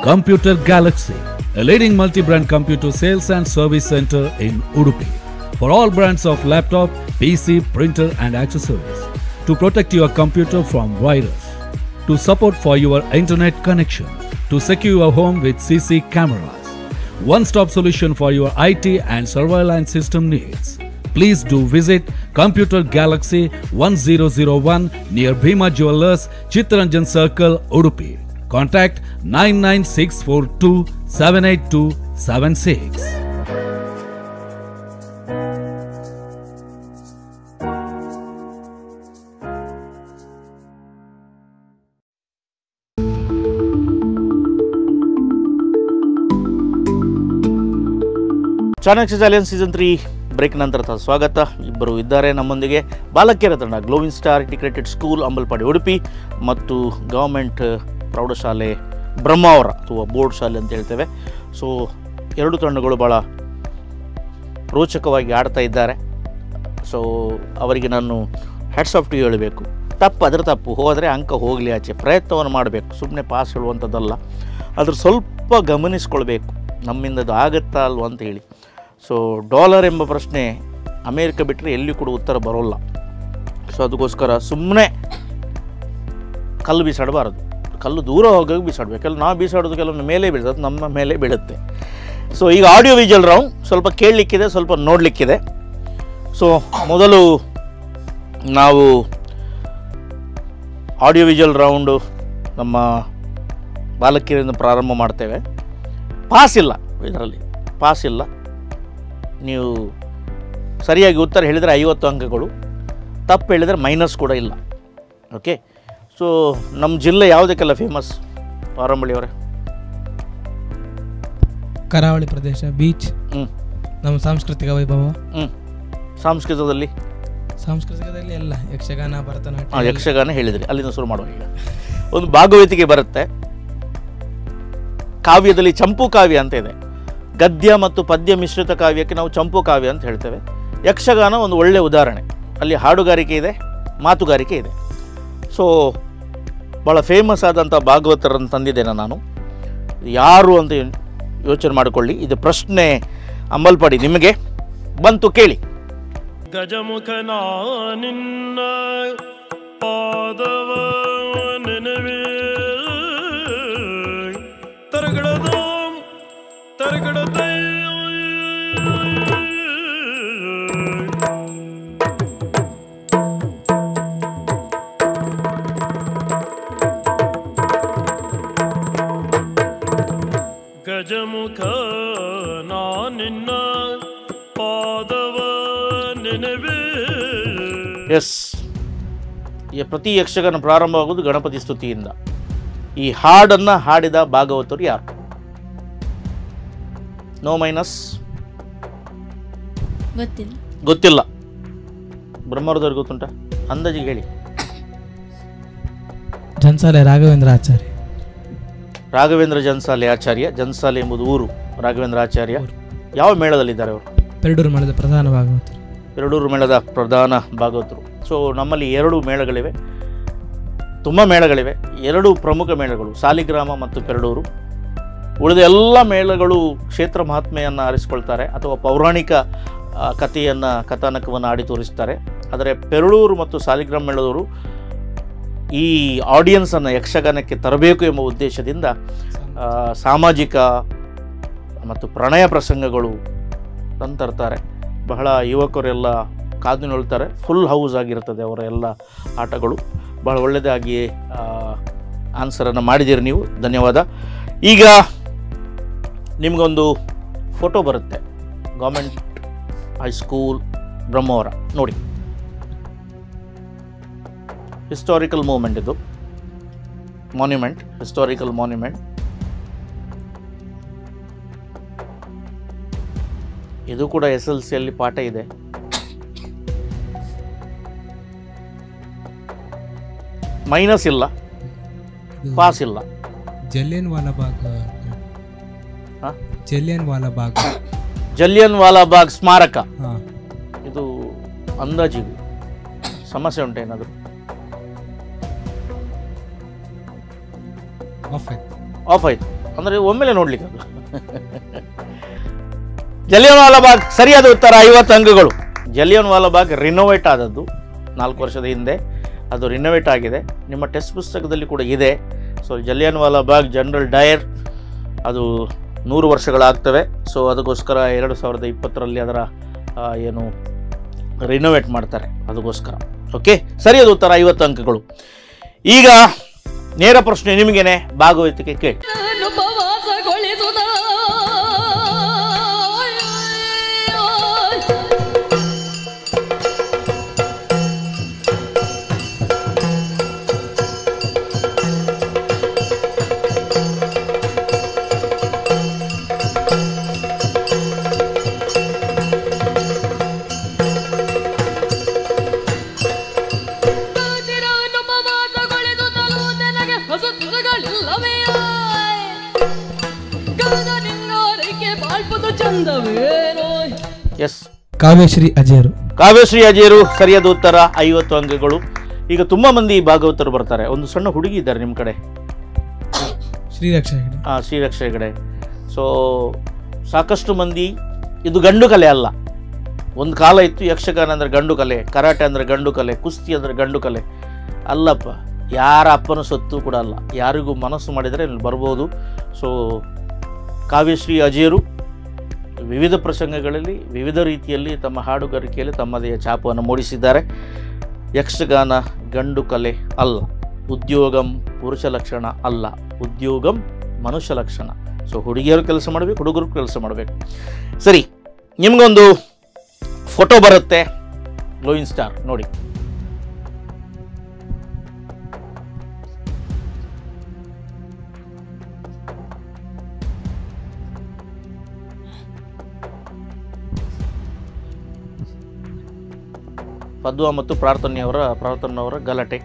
[SPEAKER 10] Computer Galaxy, a leading multi-brand computer sales and service center in Udupi. For all brands of laptop, PC, printer and accessories. To protect your computer from virus. To support for your internet connection. To secure your home with CC cameras. One-stop solution for your IT and surveillance system needs. Please do visit Computer Galaxy 1001 near Bhima Jewellers, Chittaranjan Circle, Udupi. Contact 99642 78276.
[SPEAKER 2] Chanakya challenge season 3 break ನಂತರ ಸ್ವಾಗತ. ಇಬ್ಬರು ಇದ್ದಾರೆ ನಮ್ಮೊಂದಿಗೆ. ಬಾಲಕಿಯರ ತಂಡ glowing star integrated school Ambalpadi Udupi ಮತ್ತು ಗೌರ್ಮೆಂಟ್ ಪ್ರೌಢಶಾಲೆ ಬ್ರಹ್ಮಾವರ ಅಥವಾ ಬೋರ್ಡ್ ಶಾಲೆ ಅಂತ ಹೇಳ್ತೇವೆ. ಸೊ ಎರಡು ತಂಡಗಳು ಭಾಳ ರೋಚಕವಾಗಿ ಆಡ್ತಾ ಇದ್ದಾರೆ. ಸೊ ಅವರಿಗೆ ನಾನು ಹ್ಯಾಟ್ಸ್ ಆಫ್ ಟು ಹೇಳಬೇಕು. ತಪ್ಪು ಹೋದರೆ ಅಂಕ ಹೋಗಲಿ ಆಚೆ, ಪ್ರಯತ್ನವನ್ನು ಮಾಡಬೇಕು. ಸುಮ್ಮನೆ ಪಾಸ್ ಹೇಳುವಂಥದ್ದಲ್ಲ, ಅದ್ರ ಸ್ವಲ್ಪ ಗಮನಿಸ್ಕೊಳ್ಬೇಕು, ನಮ್ಮಿಂದ ಅದು ಆಗುತ್ತಾ ಅಲ್ವ ಅಂತ ಹೇಳಿ. ಸೊ ಡಾಲರ್ ಎಂಬ ಪ್ರಶ್ನೆ ಅಮೇರಿಕ ಬಿಟ್ಟರೆ ಎಲ್ಲಿಯೂ ಕೂಡ ಉತ್ತರ ಬರೋಲ್ಲ. ಸೊ ಅದಕ್ಕೋಸ್ಕರ ಸುಮ್ಮನೆ ಕಲ್ಲು ಬೀಸಾಡಬಾರದು, ಕಲ್ಲು ದೂರ ಹೋಗೋಕೆ ಬೀಸಾಡಬೇಕು. ಕೆಲವು ನಾವು ಬೀಸಾಡೋದು ಕೆಲವೊಂದು ಮೇಲೆ ಬೀಳ್ತದೆ, ನಮ್ಮ ಮೇಲೆ ಬೀಳುತ್ತೆ. ಸೊ ಈಗ ಆಡಿಯೋ ವಿಜುವಲ್ ರೌಂಡ್, ಸ್ವಲ್ಪ ಕೇಳಲಿಕ್ಕಿದೆ, ಸ್ವಲ್ಪ ನೋಡಲಿಕ್ಕಿದೆ. ಸೊ ಮೊದಲು ನಾವು ಆಡಿಯೋ ವಿಜುವಲ್ ರೌಂಡು ನಮ್ಮ ಬಾಲಕಿಯರಿಂದ ಪ್ರಾರಂಭ ಮಾಡ್ತೇವೆ. ಪಾಸ್ ಇಲ್ಲ, ಇದರಲ್ಲಿ ಪಾಸ್ ಇಲ್ಲ. ನೀವು ಸರಿಯಾಗಿ ಉತ್ತರ ಹೇಳಿದರೆ 50 ಅಂಕಗಳು, ತಪ್ಪು ಹೇಳಿದರೆ ಮೈನಸ್ ಕೂಡ ಇಲ್ಲ. ಓಕೆ. ಸೊ ನಮ್ಮ ಜಿಲ್ಲೆ ಯಾವುದಕ್ಕೆಲ್ಲ ಫೇಮಸ್ ಪಾರಂಬಳಿಯವರೇ?
[SPEAKER 3] ಕರಾವಳಿ ಪ್ರದೇಶ, ಬೀಚ್, ನಮ್ಮ ಸಾಂಸ್ಕೃತಿಕ ವೈಭವ.
[SPEAKER 2] ಸಾಂಸ್ಕೃತಿಕದಲ್ಲಿ
[SPEAKER 3] ಎಲ್ಲ ಯಕ್ಷಗಾನ, ಭರತನಾಟ್ಯ.
[SPEAKER 2] ಯಕ್ಷಗಾನ ಹೇಳಿದ್ರಿ, ಅಲ್ಲಿಂದ ಶುರು ಮಾಡುವ. ಈಗ ಒಂದು ಭಾಗವತಿಕೆ ಬರುತ್ತೆ. ಕಾವ್ಯದಲ್ಲಿ ಚಂಪು ಕಾವ್ಯ ಅಂತ ಇದೆ. ಗದ್ಯ ಮತ್ತು ಪದ್ಯ ಮಿಶ್ರಿತ ಕಾವ್ಯಕ್ಕೆ ನಾವು ಚಂಪು ಕಾವ್ಯ ಅಂತ ಹೇಳ್ತೇವೆ. ಯಕ್ಷಗಾನ ಒಂದು ಒಳ್ಳೆಯ ಉದಾಹರಣೆ. ಅಲ್ಲಿ ಹಾಡುಗಾರಿಕೆ ಇದೆ, ಮಾತುಗಾರಿಕೆ ಇದೆ. ಸೊ ಭಾಳ ಫೇಮಸ್ ಆದಂಥ ಭಾಗವತರನ್ನು ತಂದಿದ್ದೇನೆ ನಾನು. ಯಾರು ಅಂತ ಯೋಚನೆ ಮಾಡಿಕೊಳ್ಳಿ. ಇದು ಪ್ರಶ್ನೆ ಅಂಬಲ್ಪಾಡಿ ನಿಮಗೆ ಬಂತು, ಕೇಳಿ.
[SPEAKER 11] ಗಜಮುಖನ ನಿನ್ನ ಪಾದವ ನೆನವೇ ತರಗಡದ ತರಗಡದ ಗಜಮುಖ ನಾ ನಿನ್ನ ಪಾದವ ನೆನವೇ.
[SPEAKER 2] ಎಸ್, ಈ ಪ್ರತಿ ಯಕ್ಷಗಾನ ಪ್ರಾರಂಭವಾಗುವುದು ಗಣಪತಿ ಸ್ತುತಿಯಿಂದ. ಈ ಹಾಡನ್ನು ಹಾಡಿದ ಭಾಗವತರು ಯಾರು? No minus. ಗೊತ್ತಿಲ್ಲ. ಬ್ರಹ್ಮವರದವ್ರಿಗೆ ಗೊತ್ತುಂಟ? ಅಂದಾಜಿಗೆ ಹೇಳಿ.
[SPEAKER 3] ಜನ್ಸಾಲೆ ರಾಘವೇಂದ್ರ ಆಚಾರ್ಯ.
[SPEAKER 2] ರಾಘವೇಂದ್ರ ಜನ್ಸಾಲೆ ಆಚಾರ್ಯ. ಜನ್ಸಾಲೆ ಎಂಬುದು ಊರು. ರಾಘವೇಂದ್ರ ಆಚಾರ್ಯ ಯಾವ ಮೇಳದಲ್ಲಿದ್ದಾರೆ ಅವರು?
[SPEAKER 3] ಪೆರಡೂರು ಮೇಳದ ಪ್ರಧಾನ ಭಾಗವತರು.
[SPEAKER 2] ಪೆರಡೂರು ಮೇಳದ ಪ್ರಧಾನ ಭಾಗವತರು. ಸೊ ನಮ್ಮಲ್ಲಿ 2 ಮೇಳಗಳಿವೆ, ತುಂಬ ಮೇಳಗಳಿವೆ. 2 ಪ್ರಮುಖ ಮೇಳಗಳು, ಸಾಲಿಗ್ರಾಮ ಮತ್ತು ಪೆರಡೂರು. ಉಳಿದ ಎಲ್ಲ ಮೇಳಗಳು ಕ್ಷೇತ್ರ ಮಹಾತ್ಮೆಯನ್ನು ಆರಿಸ್ಕೊಳ್ತಾರೆ ಅಥವಾ ಪೌರಾಣಿಕ ಕಥಾನಕವನ್ನು ಆಡಿ ತೋರಿಸ್ತಾರೆ. ಆದರೆ ಪೆರಡೂರು ಮತ್ತು ಸಾಲಿಗ್ರಾಮ ಮೇಳದವರು ಈ ಆಡಿಯನ್ಸನ್ನು ಯಕ್ಷಗಾನಕ್ಕೆ ತರಬೇಕು ಎಂಬ ಉದ್ದೇಶದಿಂದ ಸಾಮಾಜಿಕ ಮತ್ತು ಪ್ರಣಯ ಪ್ರಸಂಗಗಳು ತರ್ತಾರೆ. ಬಹಳ ಯುವಕರೆಲ್ಲ ಕಾದು ನೋಳ್ತಾರೆ. ಫುಲ್ ಹೌಸ್ ಆಗಿರ್ತದೆ ಅವರ ಎಲ್ಲ ಆಟಗಳು. ಬಹಳ ಒಳ್ಳೆಯದಾಗಿ ಆನ್ಸರನ್ನು ಮಾಡಿದ್ದೀರಿ ನೀವು, ಧನ್ಯವಾದ. ಈಗ ನಿಮಗೊಂದು ಫೋಟೋ ಬರುತ್ತೆ, ಗೌರ್ಮೆಂಟ್ ಹೈಸ್ಕೂಲ್ ಬ್ರಹ್ಮಾವರ. ನೋಡಿ, ಹಿಸ್ಟಾರಿಕಲ್ ಮೂಮೆಂಟ್ ಇದು, ಮಾನ್ಯುಮೆಂಟ್, ಹಿಸ್ಟಾರಿಕಲ್ ಮಾನ್ಯುಮೆಂಟ್. ಇದು ಕೂಡ SLCಯಲ್ಲಿ ಪಾಠ ಇದೆ. ಮೈನಸ್ ಇಲ್ಲ, ಪಾಸ್ ಇಲ್ಲ.
[SPEAKER 3] ಜಲಿಯನ್
[SPEAKER 2] ವಾಲಾ ಬಾಗ್ ಸ್ಮಾರಕ. ಇದು ಅಂದಾಜಿಗೆ ಸಮಸ್ಯೆ ಉಂಟೇನಾದರೂ? ಆಫ್ ಆಯ್ತು ಅಂದರೆ ಒಮ್ಮೆಲೆ ನೋಡ್ಲಿಕ್ಕೆ ಅದು. ಜಲಿಯನ್ ವಾಲಾ ಬಾಗ್ ಸರಿಯಾದ ಉತ್ತರ, 50 ಅಂಕಗಳು. ಜಲಿಯನ್ ವಾಲಾ ಬಾಗ್ ರಿನೋವೇಟ್ ಆದದ್ದು 4 ವರ್ಷದ ಹಿಂದೆ. ಅದು ರಿನೋವೇಟ್ ಆಗಿದೆ. ನಿಮ್ಮ ಟೆಕ್ಸ್ಟ್ ಪುಸ್ತಕದಲ್ಲಿ ಕೂಡ ಇದೆ. So Jallian Vala Bagh general Dyer ಅದು 100 ವರ್ಷಗಳಾಗ್ತವೆ. ಸೊ ಅದಕ್ಕೋಸ್ಕರ 2020ರಲ್ಲಿ ಅದರ ಏನು ರಿನೋವೇಟ್ ಮಾಡ್ತಾರೆ, ಅದಕ್ಕೋಸ್ಕರ. ಓಕೆ, ಸರಿಯಾದ ಉತ್ತರ 50 ಅಂಕಗಳು. ಈಗ ನೇರ ಪ್ರಶ್ನೆ ನಿಮಗೇನೆ, ಭಾಗವತಿಕೆ ಕೇಳಿ.
[SPEAKER 3] ಕಾವ್ಯಶ್ರೀ ಅಜೇರು.
[SPEAKER 2] ಕಾವ್ಯಶ್ರೀ ಅಜೇರು ಸರಿಯಾದ ಉತ್ತರ, 50 ಅಂಕಗಳು. ಈಗ ತುಂಬ ಮಂದಿ ಭಾಗವತರು ಬರ್ತಾರೆ. ಒಂದು ಸಣ್ಣ ಹುಡುಗಿ ಇದ್ದಾರೆ ನಿಮ್ಮ ಕಡೆ,
[SPEAKER 3] ಶ್ರೀರಕ್ಷಾ ಹೆಗಡೆ.
[SPEAKER 2] ಶ್ರೀರಕ್ಷಾ ಹೆಗಡೆ. ಸೊ ಸಾಕಷ್ಟು ಮಂದಿ, ಇದು ಗಂಡು ಕಲೆ ಅಲ್ಲ. ಒಂದು ಕಾಲ ಇತ್ತು ಯಕ್ಷಗಾನ ಅಂದರೆ ಗಂಡು ಕಲೆ, ಕರಾಟೆ ಅಂದರೆ ಗಂಡು ಕಲೆ, ಕುಸ್ತಿ ಅಂದರೆ ಗಂಡು ಕಲೆ. ಅಲ್ಲಪ್ಪ, ಯಾರ ಅಪ್ಪನ ಸೊತ್ತು ಕೂಡ ಅಲ್ಲ. ಯಾರಿಗೂ ಮನಸ್ಸು ಮಾಡಿದರೆ ಇಲ್ಲಿ ಬರ್ಬೋದು. ಸೊ ಕಾವ್ಯಶ್ರೀ ಅಜೇರು ವಿವಿಧ ಪ್ರಸಂಗಗಳಲ್ಲಿ ವಿವಿಧ ರೀತಿಯಲ್ಲಿ ತಮ್ಮ ಹಾಡುಗಾರಿಕೆಯಲ್ಲಿ ತಮ್ಮದೇ ಛಾಪನ್ನು ಮೂಡಿಸಿದ್ದಾರೆ. ಯಕ್ಷಗಾನ ಗಂಡು ಕಲೆ ಅಲ್ಲ, ಉದ್ಯೋಗಂ ಪುರುಷ ಲಕ್ಷಣ ಅಲ್ಲ, ಉದ್ಯೋಗಂ ಮನುಷ್ಯ ಲಕ್ಷಣ. ಸೊ ಹುಡುಗಿಯರು ಕೆಲಸ ಮಾಡಬೇಕು, ಹುಡುಗರು ಕೆಲಸ ಮಾಡಬೇಕು. ಸರಿ, ನಿಮಗೊಂದು ಫೋಟೋ ಬರುತ್ತೆ, ಗ್ಲೋಯಿಂಗ್ ಸ್ಟಾರ್ ನೋಡಿ. ಪದ್ಮ ಮತ್ತು ಪ್ರಾರ್ಥನೆಯವರ ಗಲಾಟೆ,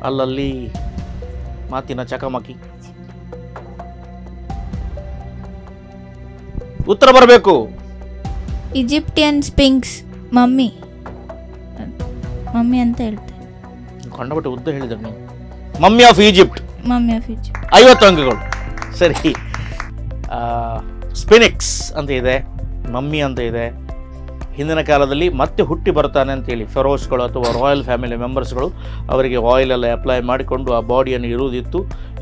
[SPEAKER 2] ಅಲ್ಲಲ್ಲಿ ಮಾತಿನ ಚಕಮಕಿ. ಉತ್ತರ ಬರಬೇಕು.
[SPEAKER 4] ಈಜಿಪ್ಟಿಯನ್ ಸ್ಪಿಂಕ್ಸ್ ಮಮ್ಮಿ ಅಂತ ಹೇಳ್ತಾರೆ.
[SPEAKER 2] ಕಂಡಬಿಟ್ಟು ಉದ್ದ ಹೇಳಿದ್ರೆ ನೀವು. Mummy of Egypt. 50 ಅಂಕಗಳು. ಸರಿ, ಸ್ಪಿನಿಕ್ಸ್ ಅಂತ ಇದೆ, ಮಮ್ಮಿ ಅಂತ ಇದೆ. ಹಿಂದಿನ ಕಾಲದಲ್ಲಿ ಮತ್ತೆ ಹುಟ್ಟಿ ಬರ್ತಾನೆ ಅಂತೇಳಿ ಫೆರೋಸ್ಗಳು ಅಥವಾ ರಾಯಲ್ ಫ್ಯಾಮಿಲಿ ಮೆಂಬರ್ಸ್ಗಳು ಅವರಿಗೆ ಆಯಿಲೆಲ್ಲ ಅಪ್ಲೈ ಮಾಡಿಕೊಂಡು ಆ ಬಾಡಿಯನ್ನು ಇರುವುದಿತ್ತು.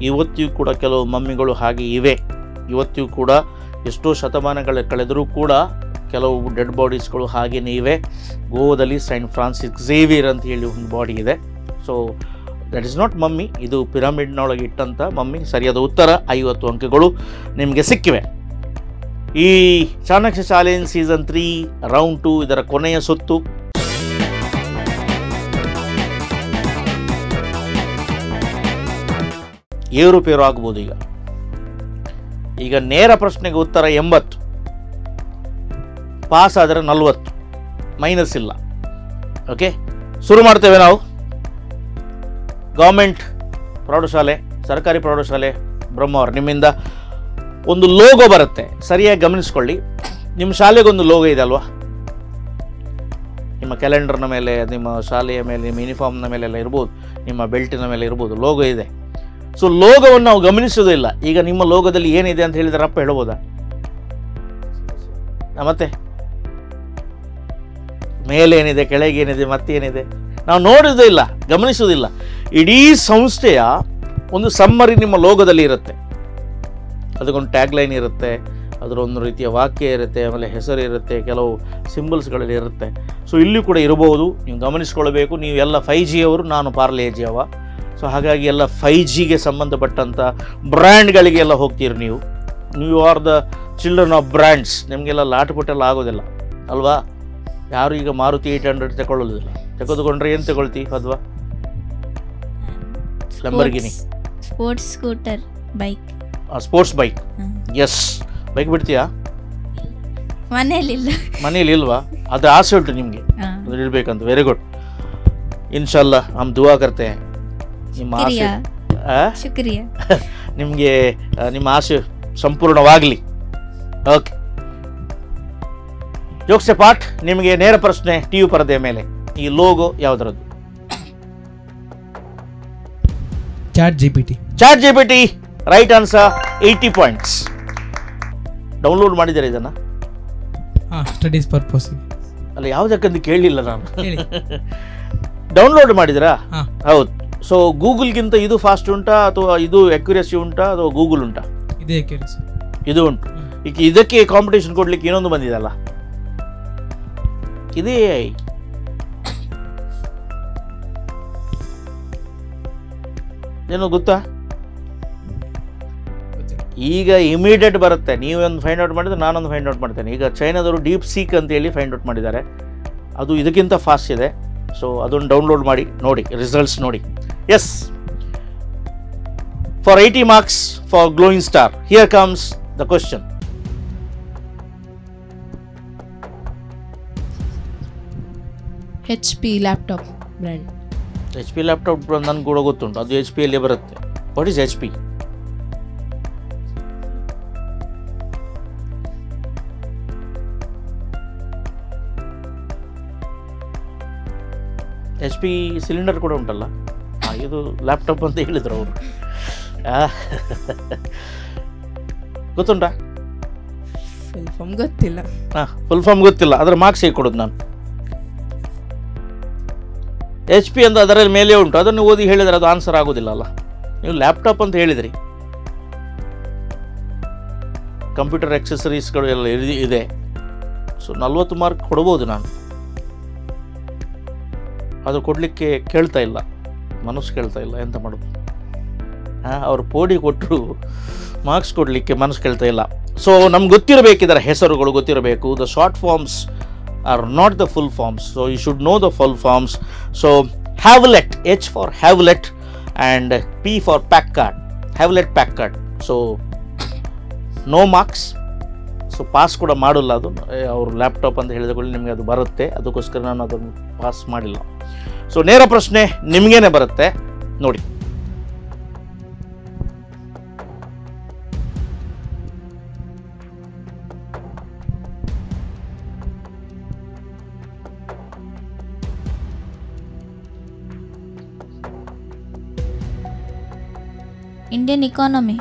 [SPEAKER 2] ಇವತ್ತಿಗೂ ಕೂಡ ಕೆಲವು ಮಮ್ಮಿಗಳು ಹಾಗೆ ಇವೆ. ಇವತ್ತಿಗೂ ಕೂಡ ಎಷ್ಟೋ ಶತಮಾನಗಳ ಕಳೆದರೂ ಕೂಡ ಕೆಲವು ಡೆಡ್ ಬಾಡೀಸ್ಗಳು ಹಾಗೆಯೇ ಇವೆ. ಗೋವಾದಲ್ಲಿ ಸೈಂಟ್ ಫ್ರಾನ್ಸಿಸ್ ಝೇವಿಯರ್ ಅಂತ ಹೇಳಿ ಒಂದು ಬಾಡಿ ಇದೆ. So that is not mummy, ಇದು ಪಿರಮಿಡ್ನೊಳಗೆ ಇಟ್ಟಂಥ ಮಮ್ಮಿ. ಸರಿಯಾದ ಉತ್ತರ, 50 ಅಂಕಗಳು ನಿಮಗೆ ಸಿಕ್ಕಿವೆ. ಈ ಚಾಣಕ್ಯ ಚಾಲೆಂಜ್ ಸೀಸನ್ 3 ರೌಂಡ್ 2 ಇದರ ಕೊನೆಯ ಸುತ್ತು. ಏರುಪೇರು ಆಗ್ಬೋದು. ಈಗ ನೇರ ಪ್ರಶ್ನೆಗೆ ಉತ್ತರ 80, ಪಾಸ್ ಆದರೆ 40, ಮೈನಸ್ ಇಲ್ಲ. ಓಕೆ, ಶುರು ಮಾಡ್ತೇವೆ ನಾವು. ಗೌರ್ಮೆಂಟ್ ಪ್ರೌಢಶಾಲೆ, ಸರ್ಕಾರಿ ಪ್ರೌಢಶಾಲೆ ಬ್ರಹ್ಮಾವರ, ನಿಮ್ಮಿಂದ ಒಂದು ಲೋಗೋ ಬರುತ್ತೆ, ಸರಿಯಾಗಿ ಗಮನಿಸ್ಕೊಳ್ಳಿ. ನಿಮ್ಮ ಶಾಲೆಗೊಂದು ಲೋಗೋ ಇದೆ ಅಲ್ವಾ? ನಿಮ್ಮ ಕ್ಯಾಲೆಂಡರ್ನ ಮೇಲೆ, ನಿಮ್ಮ ಶಾಲೆಯ ಮೇಲೆ, ನಿಮ್ಮ ಯೂನಿಫಾರ್ಮ್ನ ಮೇಲೆಲ್ಲ ಇರ್ಬೋದು, ನಿಮ್ಮ ಬೆಲ್ಟಿನ ಮೇಲೆ ಇರ್ಬೋದು, ಲೋಗೋ ಇದೆ. ಸೊ ಲೋಗೋವನ್ನು ನಾವು ಗಮನಿಸೋದಿಲ್ಲ. ಈಗ ನಿಮ್ಮ ಲೋಗೋದಲ್ಲಿ ಏನಿದೆ ಅಂತ ಹೇಳಿದರೆ ಅಪ್ಪ ಹೇಳ್ಬೋದಾ? ಮತ್ತೆ ಮೇಲೆ ಏನಿದೆ, ಕೆಳಗೆ ಏನಿದೆ, ಮತ್ತೇನಿದೆ ನಾವು ನೋಡೋದೇ ಇಲ್ಲ, ಗಮನಿಸೋದಿಲ್ಲ. ಇಡೀ ಸಂಸ್ಥೆಯ ಒಂದು ಸಮ್ಮರಿ ನಿಮ್ಮ ಲೋಗೋದಲ್ಲಿ ಇರುತ್ತೆ. ಅದಕ್ಕೊಂದು ಟ್ಯಾಗ್ಲೈನ್ ಇರುತ್ತೆ, ಅದರ ಒಂದು ರೀತಿಯ ವಾಕ್ಯ ಇರುತ್ತೆ, ಆಮೇಲೆ ಹೆಸರು ಇರುತ್ತೆ, ಕೆಲವು ಸಿಂಬಲ್ಸ್ಗಳಲ್ಲಿ ಇರುತ್ತೆ. ಸೊ ಇಲ್ಲಿ ಕೂಡ ಇರಬಹುದು, ನೀವು ಗಮನಿಸ್ಕೊಳ್ಬೇಕು. ನೀವು ಎಲ್ಲ 5G ಅವರು, ನಾನು ಪಾರ್ಲೇಜಿ ಅವ. ಸೊ ಹಾಗಾಗಿ ಎಲ್ಲ 5Gಗೆ ಸಂಬಂಧಪಟ್ಟಂಥ ಬ್ರ್ಯಾಂಡ್ಗಳಿಗೆಲ್ಲ ಹೋಗ್ತೀರಿ ನೀವು. ನೀವು are the children of brands. ನಿಮಗೆಲ್ಲ ಲಾಟಪುಟ್ಟೆಲ್ಲ ಆಗೋದಿಲ್ಲ ಅಲ್ವಾ? ಯಾರು ಈಗ ಮಾರುತಿ 800 ತಗೊಳ್ಳೋದಿಲ್ಲ. ತೆಗೆದುಕೊಂಡ್ರೆ ಏನು ತಗೊಳ್ತಿ ಅಲ್ವಾ? Lamborghini,
[SPEAKER 4] sports scooter, bike,
[SPEAKER 2] sports bike. Yes, bike ಬಿಡ್ತೀಯಾ? ಮನೇಲಿ ಇಲ್ವಾ? ಅದು ಆಸೆ ಉಂಟು ನಿಮಗೆ ಇಡಬೇಕಂತ. Very good. ಇನ್ಶಾಲ್ಲ ಹಮ್ ದುವಾ ಕರ್ತೆ ನಿಮ್ಮ ಆಸೆ ನಿಮಗೆ, ನಿಮ್ಮ ಆಸೆ ಸಂಪೂರ್ಣವಾಗಲಿ. ಓಕೆ, ಜೋಕ್ಸೆ ಪಾಠ್. ನಿಮಗೆ ನೇರ ಪ್ರಶ್ನೆ. ಟಿವಿ ಪರದೆಯ ಮೇಲೆ ಈ ಲೋಗೋ ಯಾವುದರದ್ದು?
[SPEAKER 3] ChatGPT. Right answer, 80 points. Download ಮಾಡಿದ್ದೀರಾ ಇದನ್ನು? ಸ್ಟಡೀಸ್ ಪರ್ಪಸ್
[SPEAKER 2] ಅಲ್ಲ, ಯಾವುದಕ್ಕಂತ ಕೇಳಲಿಲ್ಲ ನಾನು. ಡೌನ್ಲೋಡ್ ಮಾಡಿದಿರಾ? ಹೌದು. ಸೊ ಗೂಗಲ್ಗಿಂತ ಇದು ಫಾಸ್ಟ್ ಉಂಟಾ ಅಥವಾ ಇದು ಅಕ್ಯುರೇಸಿ ಉಂಟಾ ಅಥವಾ ಗೂಗಲ್ ಉಂಟಾ? ಇದು ಉಂಟು. ಈಗ ಇದಕ್ಕೆ ಕಾಂಪಿಟೇಷನ್ ಕೊಡ್ಲಿಕ್ಕೆ ಇನ್ನೊಂದು ಬಂದಿದಲ್ಲ, ಇದೇ ಏನು ಗೊತ್ತಾ? ಈಗ ಇಮಿಡಿಯೇಟ್ ಬರುತ್ತೆ. ನೀವೊಂದು ಫೈಂಡ್ ಔಟ್ ಮಾಡಿದ್ರೆ ನಾನೊಂದು ಫೈಂಡ್ ಔಟ್ ಮಾಡ್ತೇನೆ. ಈಗ ಚೈನಾದವರು ಡೀಪ್ ಸೀಕ್ ಅಂತೇಳಿ ಫೈಂಡ್ ಔಟ್ ಮಾಡಿದ್ದಾರೆ. ಅದು ಇದಕ್ಕಿಂತ ಫಾಸ್ಟ್ ಇದೆ. ಸೊ ಅದನ್ನು ಡೌನ್ಲೋಡ್ ಮಾಡಿ ನೋಡಿ, ರಿಸಲ್ಟ್ಸ್ ನೋಡಿ. Yes, for 80 marks for glowing star. Here comes the question.
[SPEAKER 5] HP laptop brand.
[SPEAKER 2] HP laptop ನನಗೆ ಕೂಡ ಗೊತ್ತುಂಟು, ಅದು HP ಅಲ್ಲೇ ಬರುತ್ತೆ. What is HP? HP cylinder ಕೂಡ ಉಂಟಲ್ಲ, ಇದು ಲ್ಯಾಪ್ಟಾಪ್ ಅಂತ ಹೇಳಿದರು ಅವರು. ಗೊತ್ತುಂಟಾ?
[SPEAKER 5] ಫುಲ್ ಫಾರ್ಮ್ ಗೊತ್ತಿಲ್ಲ.
[SPEAKER 2] ಫುಲ್ ಫಾರ್ಮ್ ಗೊತ್ತಿಲ್ಲ, ಅದರ ಮಾರ್ಕ್ಸ್ ಹೇಗೆ ಕೊಡೋದು ನಾನು? HP ಅಂತ ಅದರಲ್ಲಿ ಮೇಲೆ ಉಂಟು, ಅದನ್ನು ಓದಿ ಹೇಳಿದರೆ ಅದು ಆನ್ಸರ್ ಆಗೋದಿಲ್ಲ ಅಲ್ಲ. ನೀವು ಲ್ಯಾಪ್ಟಾಪ್ ಅಂತ ಹೇಳಿದ್ರಿ, ಕಂಪ್ಯೂಟರ್ ಎಕ್ಸೆಸರೀಸ್ಗಳು ಎಲ್ಲ ಇದೆ. ಸೊ 40 ಮಾರ್ಕ್ ಕೊಡ್ಬೋದು ನಾನು, ಅದು ಕೊಡಲಿಕ್ಕೆ ಕೇಳ್ತಾ ಇಲ್ಲ, ಮನಸ್ಸು ಕೇಳ್ತಾ ಇಲ್ಲ. ಎಂತ ಮಾಡೋದು? ಅವರು ಪೋಡಿ ಕೊಟ್ಟರು, ಮಾರ್ಕ್ಸ್ ಕೊಡಲಿಕ್ಕೆ ಮನಸ್ಸು ಕೇಳ್ತಾ ಇಲ್ಲ. ಸೊ ನಮ್ಗೆ ಗೊತ್ತಿರಬೇಕು, ಇದರ ಹೆಸರುಗಳು ಗೊತ್ತಿರಬೇಕು. The short forms are not the full forms, so you should know the full forms. So Hewlett, H for Hewlett and P for Packard, Hewlett Packard. So no marks. So pass ಕೂಡ ಮಾಡೋಲ್ಲ, ಅದು ಅವರು ಲ್ಯಾಪ್ಟಾಪ್ ಅಂತ ಹೇಳಿದಕೊಳ್ಳಿ ನಿಮಗೆ ಅದು ಬರುತ್ತೆ, ಅದಕ್ಕೋಸ್ಕರ ನಾನು ಅದನ್ನು ಪಾಸ್ ಮಾಡಿಲ್ಲ. ಸೊ ನೇರ ಪ್ರಶ್ನೆ ನಿಮಗೇನೆ ಬರುತ್ತೆ ನೋಡಿ.
[SPEAKER 4] Indian economy.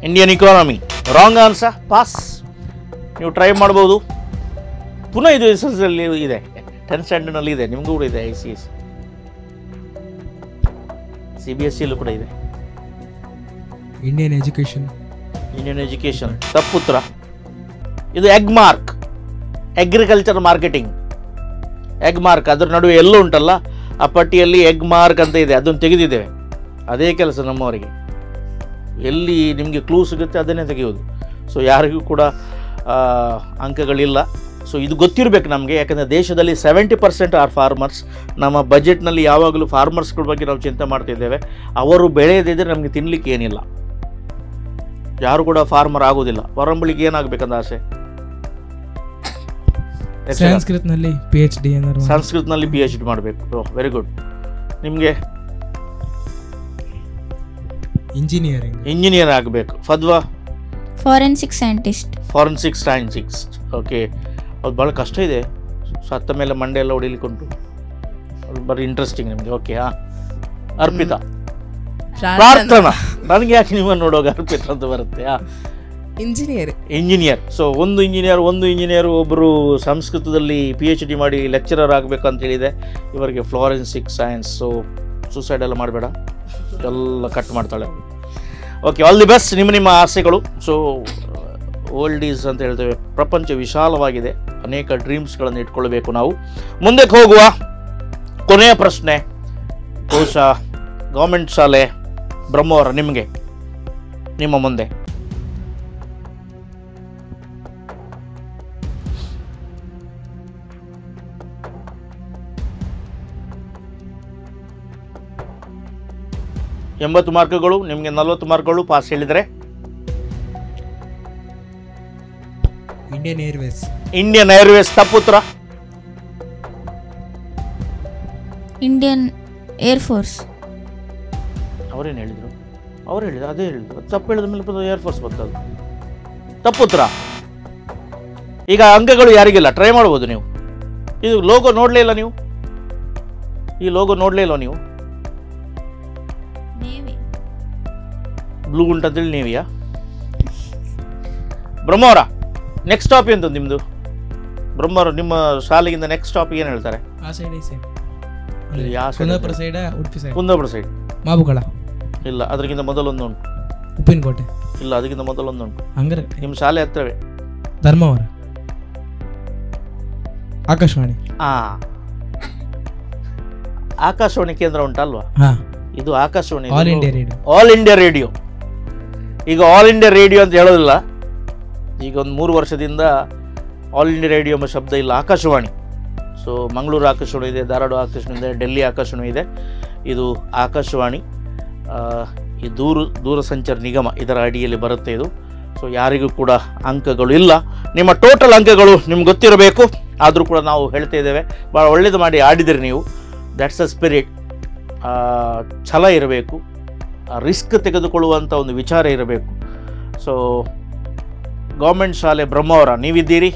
[SPEAKER 2] Indian economy wrong answer, pass. ನೀವು ಟ್ರೈ ಮಾಡ್ಬೋದು. ಪುನಃ ಇದು SSL ಇದೆ, 10th ಸ್ಟ್ಯಾಂಡರ್ಡ್ನಲ್ಲಿ ಇದೆ, ನಿಮಗೂ ಕೂಡ ಇದೆ. ICS CBSEಲ್ಲೂ ಕೂಡ ಇದೆ.
[SPEAKER 3] Indian education.
[SPEAKER 2] ಇಂಡಿಯನ್ ಎಜುಕೇಷನ್ ತಪ್ಪುತ್ರ. ಇದು Agmark, agriculture marketing. Agmark ಅದರ ನಡುವೆ ಎಲ್ಲೂ ಉಂಟಲ್ಲ, ಆ ಪಟ್ಟಿಯಲ್ಲಿ ಎಗ್ ಮಾರ್ಕ್ ಅಂತ ಇದೆ, ಅದನ್ನು ತೆಗೆದಿದ್ದೇವೆ. ಅದೇ ಕೆಲಸ ನಮ್ಮವರಿಗೆ. ಎಲ್ಲಿ ನಿಮಗೆ ಕ್ಲೂ ಸಿಗುತ್ತೆ ಅದನ್ನೇ ತೆಗೆಯೋದು. ಸೊ ಯಾರಿಗೂ ಕೂಡ ಅಂಕಗಳಿಲ್ಲ. ಸೊ ಇದು ಗೊತ್ತಿರಬೇಕು ನಮಗೆ, ಯಾಕಂದರೆ ದೇಶದಲ್ಲಿ 70% ಆರ್ ಫಾರ್ಮರ್ಸ್. ನಮ್ಮ ಬಜೆಟ್ನಲ್ಲಿ ಯಾವಾಗಲೂ ಫಾರ್ಮರ್ಸ್ಗಳ ಬಗ್ಗೆ ನಾವು ಚಿಂತೆ ಮಾಡ್ತಿದ್ದೇವೆ. ಅವರು ಬೆಳೆಯದಿದ್ದರೆ ನಮಗೆ ತಿನ್ನಲಿಕ್ಕೆ ಏನಿಲ್ಲ. ಯಾರು ಕೂಡ ಫಾರ್ಮರ್ ಆಗೋದಿಲ್ಲ. ಹೊರಂಬಳಿಗೆ ಏನಾಗಬೇಕಂತ ಆಸೆ?
[SPEAKER 3] ಸಂಸ್ಕೃತನಲ್ಲಿ PhD.
[SPEAKER 2] ಸಂಸ್ಕೃತನಲ್ಲಿ PhD ಮಾಡಬೇಕು. Very good. ನಿಮಗೆ ಇಂಜಿನಿಯರ್ ಆಗಬೇಕು. ಫದ್ವಾ?
[SPEAKER 4] Forensic scientist.
[SPEAKER 2] Forensic scientist. Okay, ಅದು ಭಾಳ ಕಷ್ಟ ಇದೆ. ಸತ್ತ ಮೇಲೆ ಮಂಡೆ ಎಲ್ಲ ಹೊಡಿಲಿಕ್ಕೆ ಉಂಟು, ಅದು ಬರೀ ಇಂಟ್ರೆಸ್ಟಿಂಗ್ ನಿಮಗೆ. ಓಕೆ. ಅರ್ಪಿತಾ? ಪ್ರಾರ್ಥನಾ. ನನಗೆ ಯಾಕೆ ನಿಮ್ಮನ್ನು ನೋಡುವಾಗ ಅರ್ಪಿತಾ ಅಂತ ಬರುತ್ತೆ? ಇಂಜಿನಿಯರ್. ಸೊ ಒಂದು ಇಂಜಿನಿಯರ್ ಒಬ್ಬರು ಸಂಸ್ಕೃತದಲ್ಲಿ PhD ಮಾಡಿ ಲೆಕ್ಚರರ್ ಆಗಬೇಕು ಅಂತ ಹೇಳಿದೆ. ಇವರಿಗೆ ಫ್ಲಾರೆನ್ಸಿಕ್ ಸೈನ್ಸ್. ಸೊ ಸೂಸೈಡ್ ಎಲ್ಲ ಮಾಡಬೇಡ, ಎಲ್ಲ ಕಟ್ ಮಾಡ್ತಾಳೆ. Okay, all the best. ನಿಮ್ಮ ಆಸೆಗಳು. ಸೊ ವರ್ಲ್ಡ್ ಈಸ್ ಅಂತ ಹೇಳ್ತೇವೆ, ಪ್ರಪಂಚ ವಿಶಾಲವಾಗಿದೆ, ಅನೇಕ ಡ್ರೀಮ್ಸ್ಗಳನ್ನು ಇಟ್ಕೊಳ್ಬೇಕು ನಾವು. ಮುಂದಕ್ಕೆ ಹೋಗುವ. ಕೊನೆಯ ಪ್ರಶ್ನೆ ಬಹುಶಃ ಗೌರ್ಮೆಂಟ್ ಶಾಲೆ ಬ್ರಹ್ಮವರ ನಿಮಗೆ, ನಿಮ್ಮ ಮುಂದೆ. ಎಂಬತ್ತು ಮಾರ್ಕ್ಗಳು, ನಿಮಗೆ 40 ಮಾರ್ಕ್ಗಳು. ಪಾಸ್ ಹೇಳಿದರೆ ಇಂಡಿಯನ್ ಏರ್ವೇಸ್ ತಪ್ಪುತ್ರ.
[SPEAKER 4] Indian air force.
[SPEAKER 2] ಅವರೇನು ಹೇಳಿದರು? ಅದೇ ಹೇಳಿದ್ರು. ತಪ್ಪು ಹೇಳಿದ ಮೇಲೆ ಏರ್ಫೋರ್ಸ್ ಬರ್ತದೆ. ತಪ್ಪುತ್ರ. ಈಗ ಅಂಕಗಳು ಯಾರಿಗಿಲ್ಲ, ಟ್ರೈ ಮಾಡ್ಬೋದು ನೀವು. ಇದು ಲೋಗೋ ನೋಡಲೇ ಇಲ್ಲ ನೀವು? ಈ ಲೋಗೋ ನೋಡಲೇ ಇಲ್ವ ನೀವು? ಬ್ಲೂ ಉಂಟಂತೇಳಿ ನೇವಿಯಾ? ಬ್ರಹ್ಮವರ ನೆಕ್ಸ್ಟ್ ಸ್ಟಾಪ್ ಎಂತ ನಿಮ್ಮದು? ಬ್ರಹ್ಮವರ ನಿಮ್ಮ ಶಾಲೆಗಿಂತ ನೆಕ್ಸ್ಟ್ ಸ್ಟಾಪ್ ಏನು ಹೇಳ್ತಾರೆ? ಕುಂದಾಪುರ ಸೈಡ್.
[SPEAKER 3] ಮಾಬುಗಳ
[SPEAKER 2] ಇಲ್ಲ, ಅದಕ್ಕಿಂತ ಮೊದಲೊಂದು ಉಂಟು.
[SPEAKER 3] ಉಪ್ಪಿನಕೋಟೆ
[SPEAKER 2] ಇಲ್ಲ, ಅದಕ್ಕಿಂತ ಮೊದಲೊಂದು ಉಂಟು.
[SPEAKER 3] ಹಂಗಾರೆ
[SPEAKER 2] ನಿಮ್ಮ ಶಾಲೆ ಹತ್ರವೇ
[SPEAKER 3] ಧರ್ಮವರ. ಆಕಾಶವಾಣಿ.
[SPEAKER 2] ಆಕಾಶವಾಣಿ ಕೇಂದ್ರ ಉಂಟಲ್ವಾ? ಇದು Akashvani,
[SPEAKER 3] all India radio.
[SPEAKER 2] All India radio. ಈಗ ಆಲ್ ಇಂಡಿಯಾ ರೇಡಿಯೋ ಅಂತ ಹೇಳೋದಿಲ್ಲ. ಈಗ ಒಂದು 3 ವರ್ಷದಿಂದ ಆಲ್ ಇಂಡಿಯಾ ರೇಡಿಯೋ ಎಂಬ ಶಬ್ದ ಇಲ್ಲ, ಆಕಾಶವಾಣಿ. ಸೊ ಮಂಗಳೂರು ಆಕಾಶವಾಣಿ ಇದೆ, ಧಾರವಾಡ ಆಕಾಶವಾಣಿ ಇದೆ, ಡೆಲ್ಲಿ ಆಕಾಶವಾಣಿ ಇದೆ. ಇದು ಆಕಾಶವಾಣಿ. ಈ ದೂರಸಂಚಾರ ನಿಗಮ ಇದರ ಅಡಿಯಲ್ಲಿ ಬರುತ್ತೆ ಇದು. ಸೊ ಯಾರಿಗೂ ಕೂಡ ಅಂಕಗಳು ಇಲ್ಲ. ನಿಮ್ಮ ಟೋಟಲ್ ಅಂಕಗಳು ನಿಮ್ಗೆ ಗೊತ್ತಿರಬೇಕು. ಆದರೂ ಕೂಡ ನಾವು ಹೇಳ್ತಾ ಇದ್ದೇವೆ, ಭಾಳ ಒಳ್ಳೇದು ಮಾಡಿ ಆಡಿದಿರಿ ನೀವು. That's a spirit. ಛಲ ಇರಬೇಕು, ರಿಸ್ಕ್ ತೆಗೆದುಕೊಳ್ಳುವಂಥ ಒಂದು ವಿಚಾರ ಇರಬೇಕು. ಸೊ ಗೌರ್ಮೆಂಟ್ ಶಾಲೆ ಬ್ರಹ್ಮವರ ನೀವಿದ್ದೀರಿ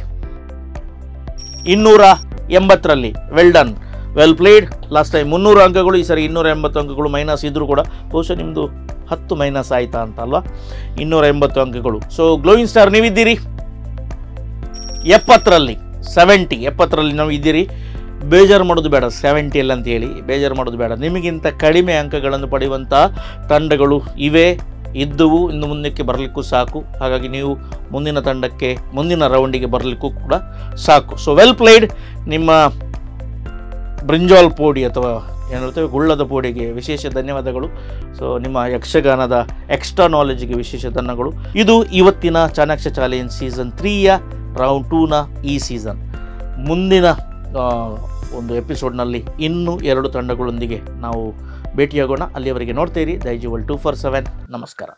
[SPEAKER 2] 280ರಲ್ಲಿ. Well done, well played. Last time 300 ಅಂಕಗಳು, ಈ ಸರಿ 280 ಅಂಕಗಳು. ಮೈನಸ್ ಇದ್ದರೂ ಕೂಡ ಬಹುಶಃ ನಿಮ್ಮದು 10 ಮೈನಸ್ ಆಯಿತಾ ಅಂತ ಅಲ್ವಾ? 280 ಅಂಕಗಳು. ಸೊ ಗ್ಲೋಯಿಂಗ್ ಸ್ಟಾರ್ ನೀವಿದ್ದೀರಿ 70ರಲ್ಲಿ ನಾವು ಇದ್ದೀರಿ. ಬೇಜಾರು ಮಾಡೋದು ಬೇಡ, 70 ಅಂತ ಹೇಳಿ ಬೇಜಾರು ಮಾಡೋದು ಬೇಡ. ನಿಮಗಿಂತ ಕಡಿಮೆ ಅಂಕಗಳನ್ನು ಪಡೆಯುವಂಥ ತಂಡಗಳು ಇದ್ದವು, ಇನ್ನು ಮುಂದಕ್ಕೆ ಬರಲಿಕ್ಕೂ ಸಾಕು. ಹಾಗಾಗಿ ನೀವು ಮುಂದಿನ ರೌಂಡಿಗೆ ಬರಲಿಕ್ಕೂ ಕೂಡ ಸಾಕು. So well played. ನಿಮ್ಮ ಬ್ರಿಂಜಾಲ್ ಪೋಡಿ ಅಥವಾ ಏನು ಹೇಳ್ತೇವೆ ಗುಳ್ಳದ ಪೋಡಿಗೆ ವಿಶೇಷ ಧನ್ಯವಾದಗಳು. ಸೊ ನಿಮ್ಮ ಯಕ್ಷಗಾನದ ಎಕ್ಸ್ಟ್ರಾ ನಾಲೆಜ್ಗೆ ವಿಶೇಷ ಧನ್ಯಗಳು. ಇದು ಇವತ್ತಿನ ಚಾಣಾಕ್ಷ ಚಾಲೆಂಜ್ ಸೀಸನ್ 3ಯ ರೌಂಡ್ 2ನ ಈ ಸೀಸನ್. ಮುಂದಿನ ಒಂದು ಎಪಿಸೋಡ್ನಲ್ಲಿ ಇನ್ನೂ 2 ತಂಡಗಳೊಂದಿಗೆ ನಾವು ಭೇಟಿಯಾಗೋಣ. ಅಲ್ಲಿಯವರೆಗೆ ನೋಡ್ತೀರಿ ದೈಜಿವಲ್ 247. ನಮಸ್ಕಾರ.